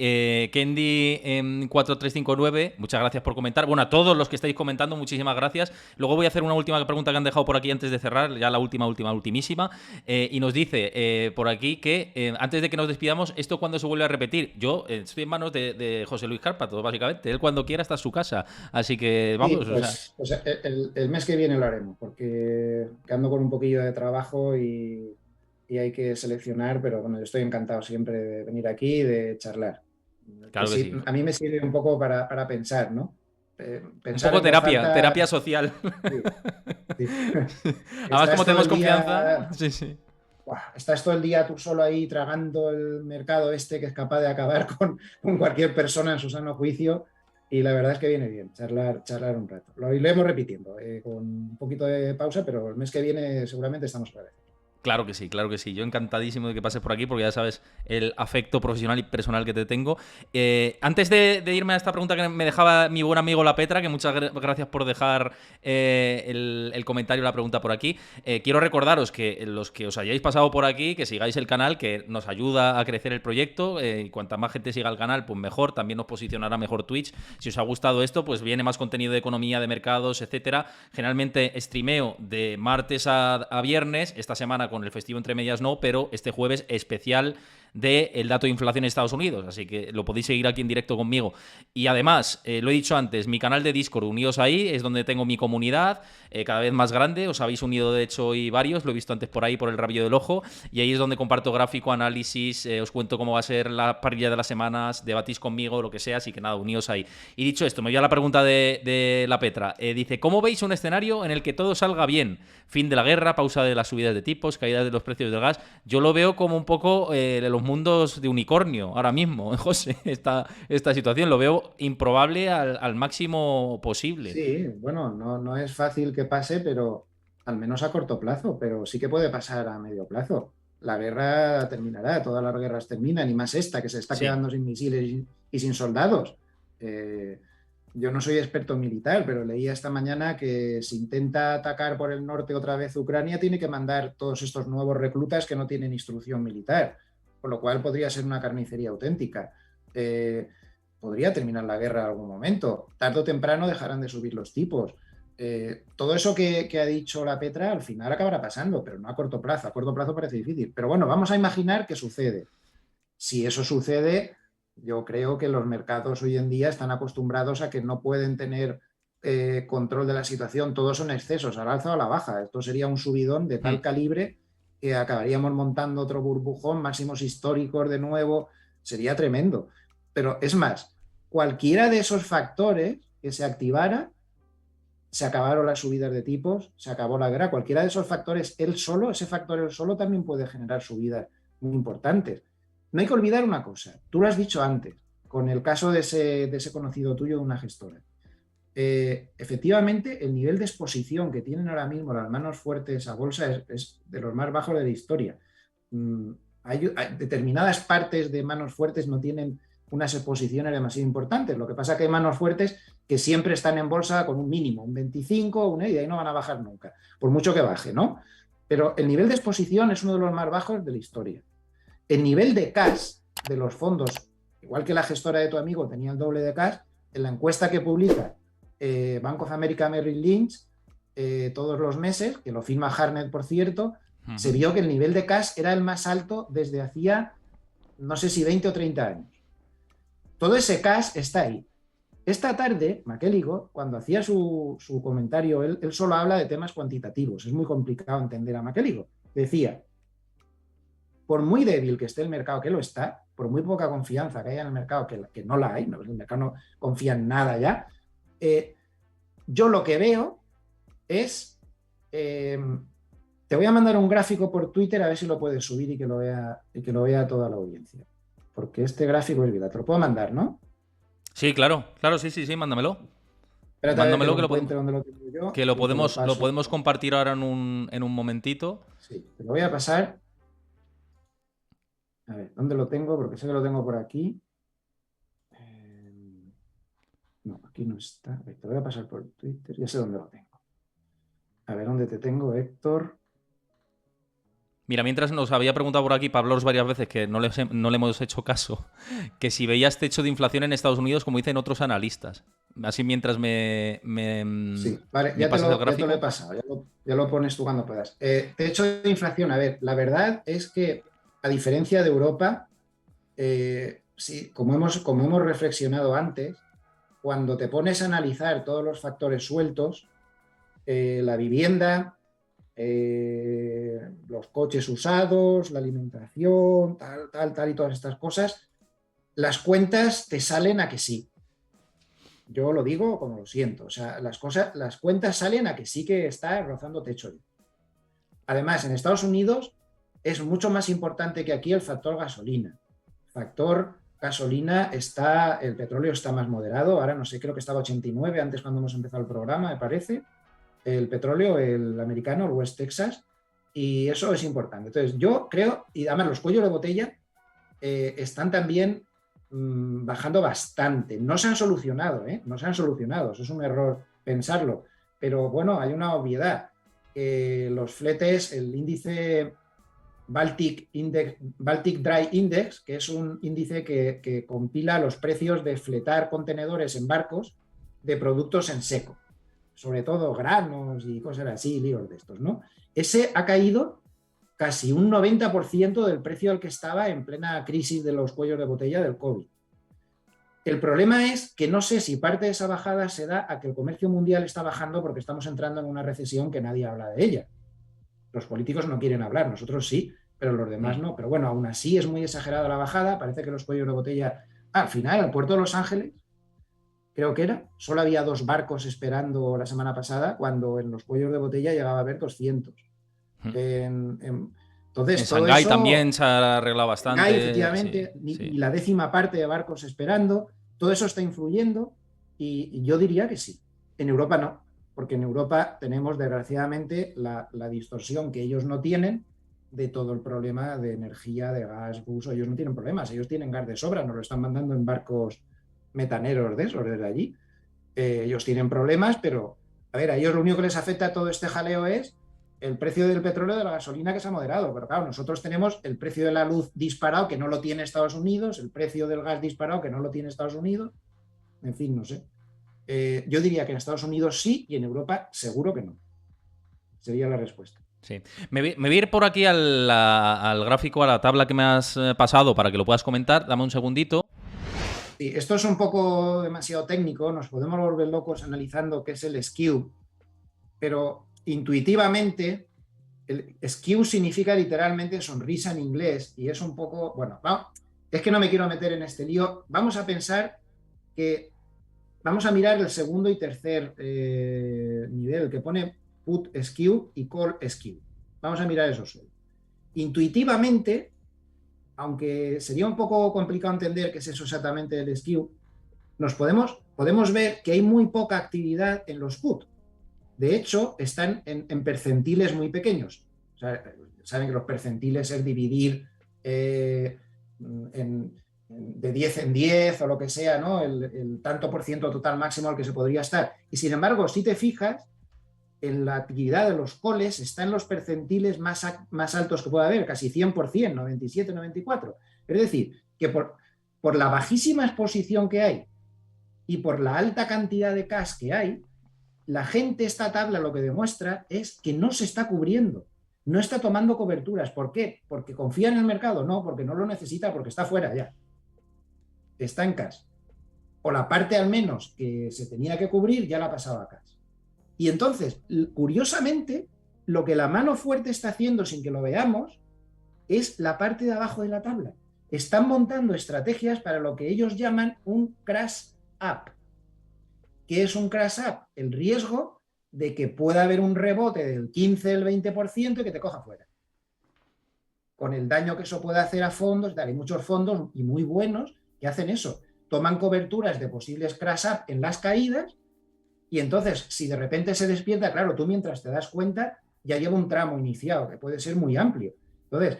Kendi 4359, muchas gracias por comentar. Bueno, a todos los que estáis comentando, muchísimas gracias. Luego voy a hacer una última pregunta que han dejado por aquí antes de cerrar, ya la ultimísima. Y nos dice por aquí que antes de que nos despidamos, ¿esto cuándo se vuelve a repetir? Yo estoy en manos de José Luis Cárpato, básicamente. Él cuando quiera está en su casa. Así que Sí, vamos, o sea, pues el mes que viene lo haremos, porque ando con un poquillo de trabajo y hay que seleccionar, pero bueno, yo estoy encantado siempre de venir aquí y de charlar. Que claro que sí, sí. a mí me sirve un poco para pensar, ¿no? Un Pensar poco en voz terapia, alta, terapia social. sí, sí. Además, como Estás todo tenemos el confianza, día, sí, sí. estás todo el día tú solo ahí tragando el mercado este que es capaz de acabar con cualquier persona en su sano juicio. Y la verdad es que viene bien charlar un rato. Lo iremos repitiendo, con un poquito de pausa, pero el mes que viene seguramente estamos otra vez. Claro que sí, claro que sí. Yo encantadísimo de que pases por aquí porque ya sabes el afecto profesional y personal que te tengo. Antes de irme a esta pregunta que me dejaba mi buen amigo La Petra, que muchas gracias por dejar el comentario, la pregunta por aquí, quiero recordaros que los que os hayáis pasado por aquí, que sigáis el canal, que nos ayuda a crecer el proyecto. Y cuanta más gente siga el canal, pues mejor. También nos posicionará mejor Twitch. Si os ha gustado esto, pues viene más contenido de economía, de mercados, etcétera. Generalmente streameo de martes a viernes. Esta semana con el festivo entre medias no, pero este jueves especial del dato de inflación en Estados Unidos, así que lo podéis seguir aquí en directo conmigo. Y además, lo he dicho antes, mi canal de Discord, unidos ahí, es donde tengo mi comunidad, cada vez más grande, os habéis unido de hecho hoy varios, lo he visto antes por ahí por el rabillo del ojo, y ahí es donde comparto gráfico, análisis, os cuento cómo va a ser la parrilla de las semanas, debatís conmigo, lo que sea, así que nada, unidos ahí. Y dicho esto, me voy a la pregunta de la Petra. Dice, ¿cómo veis un escenario en el que todo salga bien? Fin de la guerra, pausa de las subidas de tipos, caída de los precios del gas. Yo lo veo como un poco los mundos de unicornio ahora mismo, José, esta situación. Lo veo improbable al máximo posible. Sí, bueno, no es fácil que pase, pero al menos a corto plazo, pero sí que puede pasar a medio plazo. La guerra terminará, todas las guerras terminan, y más esta que se está Sí. quedando sin misiles y sin soldados. Eh, yo no soy experto militar, pero leía esta mañana que si intenta atacar por el norte otra vez Ucrania, tiene que mandar todos estos nuevos reclutas que no tienen instrucción militar, por lo cual podría ser una carnicería auténtica. Eh, Podría terminar la guerra en algún momento. Tarde o temprano dejarán de subir los tipos. Todo eso que ha dicho la Petra al final acabará pasando, pero no a corto plazo. A corto plazo parece difícil. Pero bueno, vamos a imaginar que sucede. Si eso sucede, yo creo que los mercados hoy en día están acostumbrados a que no pueden tener control de la situación. Todos son excesos, al alza o a la baja. Esto sería un subidón de tal calibre que acabaríamos montando otro burbujón, máximos históricos de nuevo. Sería tremendo. Pero es más, cualquiera de esos factores que se activara, se acabaron las subidas de tipos, se acabó la guerra. Cualquiera de esos factores, ese factor él solo también puede generar subidas muy importantes. No hay que olvidar una cosa, tú lo has dicho antes, con el caso de ese conocido tuyo de una gestora. Efectivamente, el nivel de exposición que tienen ahora mismo las manos fuertes a bolsa es de los más bajos de la historia. Hay determinadas partes de manos fuertes no tienen unas exposiciones demasiado importantes. Lo que pasa es que hay manos fuertes que siempre están en bolsa con un mínimo, un 25, y ahí no van a bajar nunca, por mucho que baje, ¿no? Pero el nivel de exposición es uno de los más bajos de la historia. El nivel de cash de los fondos, igual que la gestora de tu amigo tenía el doble de cash, en la encuesta que publica Bank of America Merrill Lynch todos los meses, que lo firma Harnett, por cierto, se vio que el nivel de cash era el más alto desde hacía, no sé si 20 o 30 años. Todo ese cash está ahí. Esta tarde, McElligott, cuando hacía su comentario, él solo habla de temas cuantitativos. Es muy complicado entender a McElligott. Decía, por muy débil que esté el mercado, que lo está, por muy poca confianza que haya en el mercado, que no la hay, no, el mercado no confía en nada ya, yo lo que veo es... te voy a mandar un gráfico por Twitter a ver si lo puedes subir y que lo vea toda la audiencia. Porque este gráfico es vida. Te lo puedo mandar, ¿no? Sí, claro, sí, mándamelo. Espérate a ver que Mándamelo lo encuentre donde lo tengo yo. que lo Y te lo podemos paso. compartir ahora en un momentito. Sí, te lo voy a pasar. A ver, ¿dónde lo tengo? Porque sé que lo tengo por aquí. No, aquí no está. A ver, te lo voy a pasar por Twitter. Ya sé dónde lo tengo. A ver, ¿dónde te tengo, Héctor? Mira, mientras nos había preguntado por aquí Pablos varias veces, que no le hemos hecho caso, que si veías techo de inflación en Estados Unidos, como dicen otros analistas. Así mientras Sí, vale, me pasas el ya te lo he gráfico. pasado, ya lo pones tú cuando puedas. Techo de inflación, a ver, la verdad es que a diferencia de Europa, sí, como hemos reflexionado antes, cuando te pones a analizar todos los factores sueltos, la vivienda, los coches usados, la alimentación, tal y todas estas cosas, las cuentas te salen a que sí. Yo lo digo como lo siento. O sea, las cuentas salen a que sí que está rozando techo. Además, en Estados Unidos es mucho más importante que aquí el factor gasolina. Factor gasolina el petróleo está más moderado. Ahora no sé, creo que estaba 89 antes cuando hemos empezado el programa, me parece. El petróleo, el americano, el West Texas. Y eso es importante. Entonces, yo creo, y además los cuellos de botella están también bajando bastante. No se han solucionado, no se han solucionado. Eso es un error pensarlo. Pero bueno, hay una obviedad. Los fletes, el índice Baltic Dry Index, que es un índice que compila los precios de fletar contenedores en barcos de productos en seco, sobre todo granos y cosas así, líos de estos, ¿no? Ese ha caído casi un 90% del precio al que estaba en plena crisis de los cuellos de botella del COVID. El problema es que no sé si parte de esa bajada se da a que el comercio mundial está bajando porque estamos entrando en una recesión que nadie habla de ella. Los políticos no quieren hablar, nosotros sí, pero los demás no. Pero bueno, aún así es muy exagerada la bajada, parece que los cuellos de botella... al final, al puerto de Los Ángeles, creo que era, solo había 2 barcos esperando la semana pasada, cuando en los cuellos de botella llegaba a haber 200. Entonces, En todo Shanghái eso, también se ha arreglado Shanghái, bastante. Sí, efectivamente, sí. ni la 10ª parte de barcos esperando, todo eso está influyendo y yo diría que sí. En Europa no, porque en Europa tenemos desgraciadamente la distorsión que ellos no tienen de todo el problema de energía, de gas, uso. Ellos no tienen problemas, ellos tienen gas de sobra, nos lo están mandando en barcos metaneros de esos desde allí. Ellos tienen problemas, pero a ver, a ellos lo único que les afecta a todo este jaleo es el precio del petróleo, de la gasolina, que se ha moderado. Pero claro, nosotros tenemos el precio de la luz disparado, que no lo tiene Estados Unidos, el precio del gas disparado, que no lo tiene Estados Unidos. En fin, no sé. Yo diría que en Estados Unidos sí y en Europa seguro que no. Sería la respuesta. Sí. Me voy a ir por aquí al gráfico, a la tabla que me has pasado para que lo puedas comentar. Dame un segundito. Sí, esto es un poco demasiado técnico, nos podemos volver locos analizando qué es el skew, pero intuitivamente el skew significa literalmente sonrisa en inglés y es un poco, bueno, es que no me quiero meter en este lío. Vamos a pensar que vamos a mirar el segundo y tercer nivel, que pone put skew y call skew. Vamos a mirar eso solo. Intuitivamente, aunque sería un poco complicado entender qué es eso exactamente del skew, podemos ver que hay muy poca actividad en los put. De hecho, están en percentiles muy pequeños. O sea, saben que los percentiles es dividir de 10 en 10 o lo que sea, ¿no? El tanto por ciento total máximo al que se podría estar. Y sin embargo, si te fijas, en la actividad de los coles está en los percentiles más altos que pueda haber, casi 100%, 97, 94. Es decir, que por la bajísima exposición que hay y por la alta cantidad de cash que hay, la gente, esta tabla lo que demuestra es que no se está cubriendo, no está tomando coberturas. ¿Por qué? ¿Porque confía en el mercado? No, porque no lo necesita, porque está fuera ya. Está en cash. O la parte al menos que se tenía que cubrir ya la ha pasado a cash. Y entonces, curiosamente, lo que la mano fuerte está haciendo sin que lo veamos es la parte de abajo de la tabla. Están montando estrategias para lo que ellos llaman un crash up. ¿Qué es un crash up? El riesgo de que pueda haber un rebote del 15, el 20% y que te coja fuera. Con el daño que eso puede hacer a fondos, hay muchos fondos y muy buenos que hacen eso. Toman coberturas de posibles crash up en las caídas y entonces, si de repente se despierta, claro, tú mientras te das cuenta ya lleva un tramo iniciado que puede ser muy amplio. Entonces,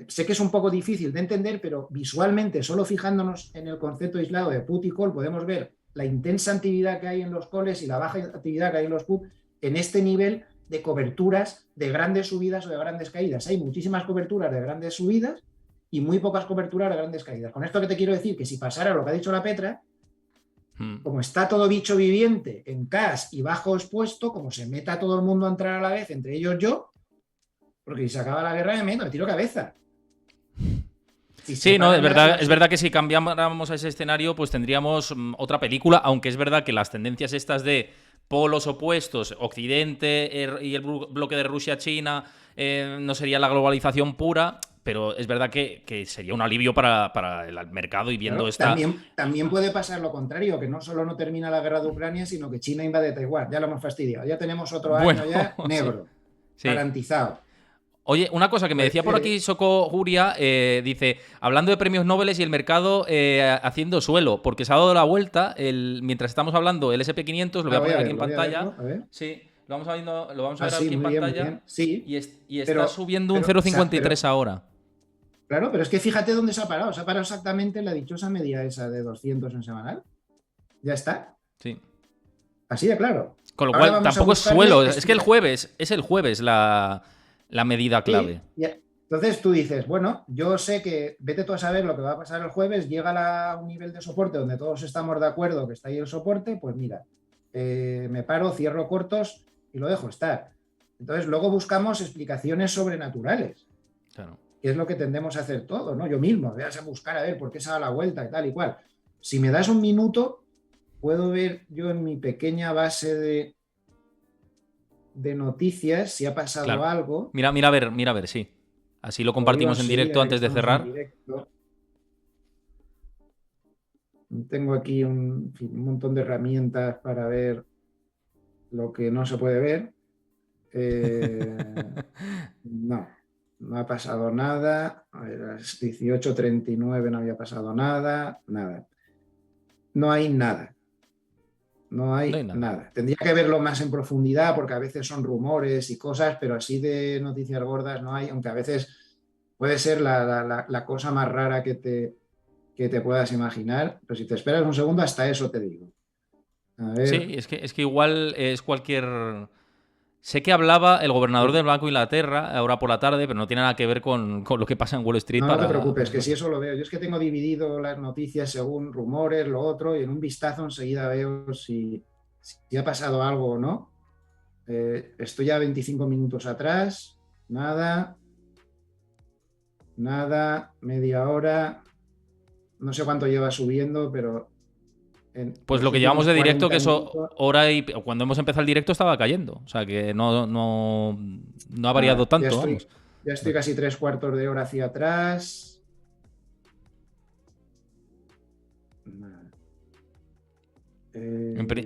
sé que es un poco difícil de entender, pero visualmente, solo fijándonos en el concepto aislado de put y call, podemos ver la intensa actividad que hay en los calls y la baja actividad que hay en los put en este nivel de coberturas de grandes subidas o de grandes caídas. Hay muchísimas coberturas de grandes subidas y muy pocas coberturas de grandes caídas. Con esto que te quiero decir, que si pasara lo que ha dicho la Petra, como está todo bicho viviente en cash y bajo expuesto, como se meta todo el mundo a entrar a la vez, entre ellos yo, porque si se acaba la guerra me tiro cabeza. Sí, no, es verdad que si cambiáramos a ese escenario, pues tendríamos otra película, aunque es verdad que las tendencias estas de polos opuestos, Occidente y el bloque de Rusia-China, no sería la globalización pura, pero es verdad que sería un alivio para el mercado y viendo claro, esta... también puede pasar lo contrario, que no solo no termina la guerra de Ucrania, sino que China invade Taiwán. Ya lo hemos fastidiado. Ya tenemos otro Bueno, año ya negro, sí. garantizado. Oye, una cosa que me decía por aquí Soko Juria, dice, hablando de premios Nobel y el mercado haciendo suelo, porque se ha dado la vuelta, mientras estamos hablando, el SP500, lo voy a poner aquí en pantalla. A ver. Sí, lo vamos a ver Sí, aquí en muy pantalla. bien. Sí, Y está subiendo un 0,53 ahora. Claro, pero es que fíjate dónde se ha parado. Se ha parado exactamente en la dichosa media esa de 200 en semanal. Ya está. Sí. Así de claro. Con lo cual, tampoco es suelo. Es que es el jueves la medida clave. Sí, entonces tú dices, bueno, yo sé que vete tú a saber lo que va a pasar el jueves, llega a un nivel de soporte donde todos estamos de acuerdo que está ahí el soporte, pues mira, me paro, cierro cortos y lo dejo estar. Entonces luego buscamos explicaciones sobrenaturales. Claro. Que es lo que tendemos a hacer todos, ¿no? Yo mismo, veas a buscar a ver por qué se da la vuelta y tal y cual. Si me das un minuto, puedo ver yo en mi pequeña base de noticias si ha pasado algo. Mira a ver, sí. Así lo compartimos en directo antes de cerrar. Tengo aquí un montón de herramientas para ver lo que no se puede ver. No ha pasado nada. A ver, a las 18:39 no había pasado nada. Nada. No hay nada. No hay nada. Tendría que verlo más en profundidad porque a veces son rumores y cosas, pero así de noticias gordas no hay, aunque a veces puede ser la cosa más rara que te puedas imaginar. Pero si te esperas un segundo, hasta eso te digo. A Sí, ver. es que igual es cualquier... Sé que hablaba el gobernador del Banco de Inglaterra ahora por la tarde, pero no tiene nada que ver con lo que pasa en Wall Street No, no te para preocupes, que si nosotros. eso lo veo. Yo es que tengo dividido las noticias según rumores, lo otro, y en un vistazo enseguida veo si ha pasado algo o no. Estoy ya 25 minutos atrás, nada, nada, media hora, no sé cuánto lleva subiendo, pero en Pues lo los que llevamos últimos de directo, que 40 eso minutos, hora y cuando hemos empezado el directo estaba cayendo. O sea que no ha variado nada, tanto, vamos. ya estoy casi 3/4 de hora hacia atrás. Nada.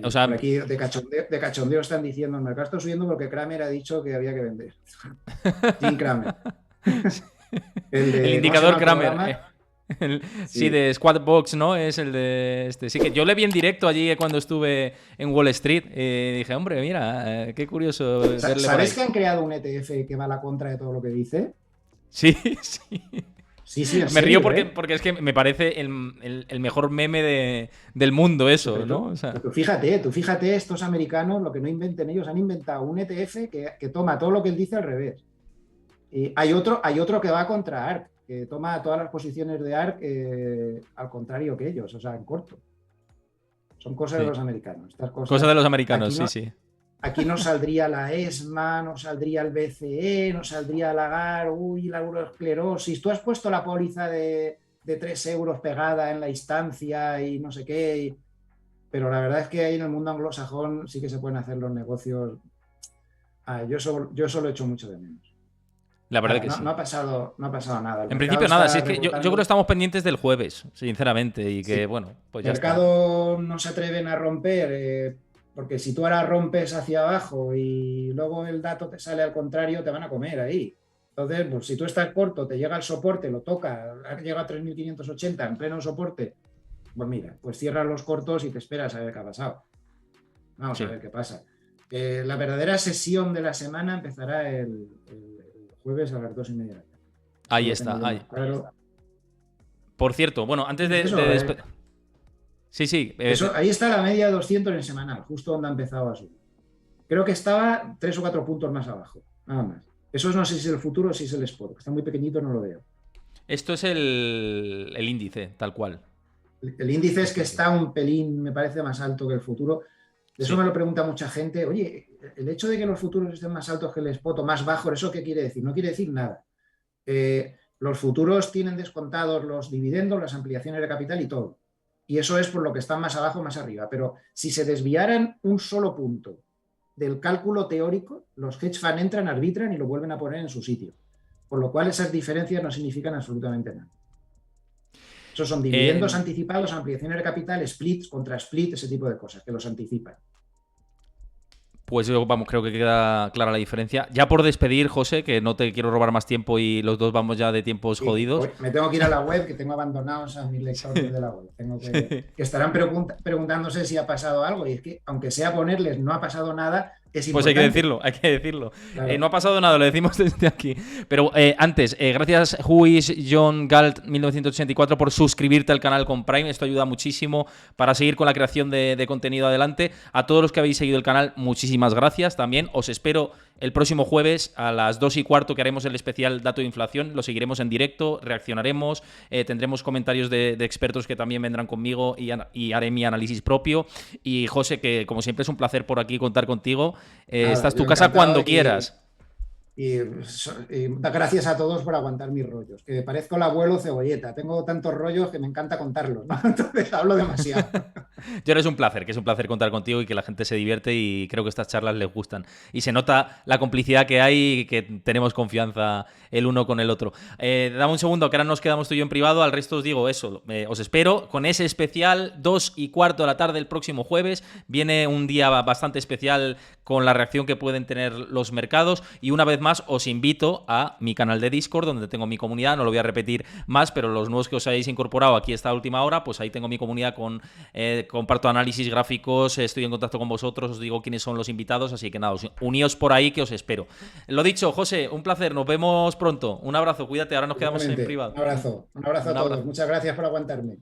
O sea, Por aquí de cachondeo están diciendo el mercado está subiendo porque Kramer ha dicho que había que vender. Jim Kramer, el el de, ¿cómo se llama indicador el Kramer. programa? Sí, Sí. de Squad Box, ¿no? Es el de este. Sí, que yo le vi en directo allí cuando estuve en Wall Street. Y dije, hombre, mira, qué curioso verle por ¿Sabéis ahí. que han creado un ETF que va a la contra de todo lo que dice? Sí, sí. Sí, sí, en Me río serio, ¿eh? porque es que me parece el mejor meme del mundo eso, ¿no? O sea, Pero tú fíjate, estos americanos, lo que no inventen ellos, han inventado un ETF que toma todo lo que él dice al revés. Y hay otro que va contra ARK, que toma todas las posiciones de ARK al contrario que ellos, o sea, en corto. Son cosas de sí. los americanos. Estas Cosa cosas, de los americanos, aquí sí, no, sí. aquí no saldría la ESMA, no saldría el BCE, no saldría la GAR, uy, la euroesclerosis. Tú has puesto la póliza de 3 euros pegada en la instancia y no sé qué. Pero la verdad es que ahí en el mundo anglosajón sí que se pueden hacer los negocios. Yo solo echo mucho de menos. La verdad Nada, que no, sí. no ha pasado nada. El En mercado principio nada, sí está es que yo creo que rebotando. estamos pendientes del jueves, sinceramente, y Sí, que bueno, pues el ya está. mercado no se atreven a romper, porque si tú ahora rompes hacia abajo y luego el dato te sale al contrario, te van a comer ahí. Entonces, pues si tú estás corto, te llega el soporte, lo toca, llega a 3.580 en pleno soporte, pues mira, pues cierras los cortos y te esperas a ver qué ha pasado. Vamos a Sí, ver qué pasa. La verdadera sesión de la semana empezará el jueves a las 2:30 de la tarde. Eso ahí lo tengo está. yo más claro. Por cierto, bueno, antes Y eso, Sí, sí. ahí está la media de 200 en semanal, justo donde ha empezado a subir. Creo que estaba 3 o 4 puntos más abajo, nada más. Eso no sé si es el futuro o si es el spot, que está muy pequeñito, no lo veo. Esto es el índice, tal cual. El índice es que Esto es. está un pelín, me parece, más alto que el futuro. De eso Sí. me lo pregunta mucha gente. Oye, el hecho de que los futuros estén más altos que el spot o más bajos, ¿eso qué quiere decir? No quiere decir nada. Los futuros tienen descontados los dividendos, las ampliaciones de capital y todo. Y eso es por lo que están más abajo, más arriba. Pero si se desviaran un solo punto del cálculo teórico, los hedge funds entran, arbitran y lo vuelven a poner en su sitio. Por lo cual esas diferencias no significan absolutamente nada. Esos son dividendos Eh, anticipados, ampliaciones de capital, splits contra split, ese tipo de cosas que los anticipan. pues yo, vamos, creo que queda clara la diferencia. Ya por despedir, José, que no te quiero robar más tiempo y los dos vamos ya de tiempos Sí, jodidos. me tengo que ir a la web, que tengo abandonados a mis lectores de la web. Que estarán preguntándose si ha pasado algo. Y es que, aunque sea ponerles no ha pasado nada, es Pues hay que importante. decirlo, hay que decirlo. No Claro. ha pasado nada, lo decimos desde aquí. Pero antes, gracias Juis John Galt 1984 por suscribirte al canal con Prime. Esto ayuda muchísimo para seguir con la creación de contenido adelante. A todos los que habéis seguido el canal, muchísimas gracias también. Os espero el próximo jueves a las 2:15 que haremos el especial dato de inflación. Lo seguiremos en directo, reaccionaremos, tendremos comentarios de expertos que también vendrán conmigo y haré mi análisis propio. Y José, que como siempre es un placer por aquí contar contigo. Esta Nada, es yo tu casa encantado cuando quieras. y gracias a todos por aguantar mis rollos. Que parezco el abuelo cebolleta. Tengo tantos rollos que me encanta contarlos, ¿no? Entonces hablo demasiado. Yo es un placer, que es un placer contar contigo y que la gente se divierte y creo que estas charlas les gustan. Y se nota la complicidad que hay y que tenemos confianza el uno con el otro. Dame un segundo, que ahora nos quedamos tú y yo en privado. Al resto os digo eso. Os espero con ese especial 2:15 de la tarde el próximo jueves. Viene un día bastante especial con la reacción que pueden tener los mercados. Y una vez más os invito a mi canal de Discord, donde tengo mi comunidad. No lo voy a repetir más, pero los nuevos que os hayáis incorporado aquí a esta última hora, pues ahí tengo mi comunidad comparto análisis gráficos, estoy en contacto con vosotros, os digo quiénes son los invitados, así que nada, uníos por ahí que os espero. Lo dicho, José, un placer, nos vemos pronto. Un abrazo, cuídate, ahora nos quedamos en Igualmente, privado. un abrazo a Un todos. abrazo. Muchas gracias por aguantarme.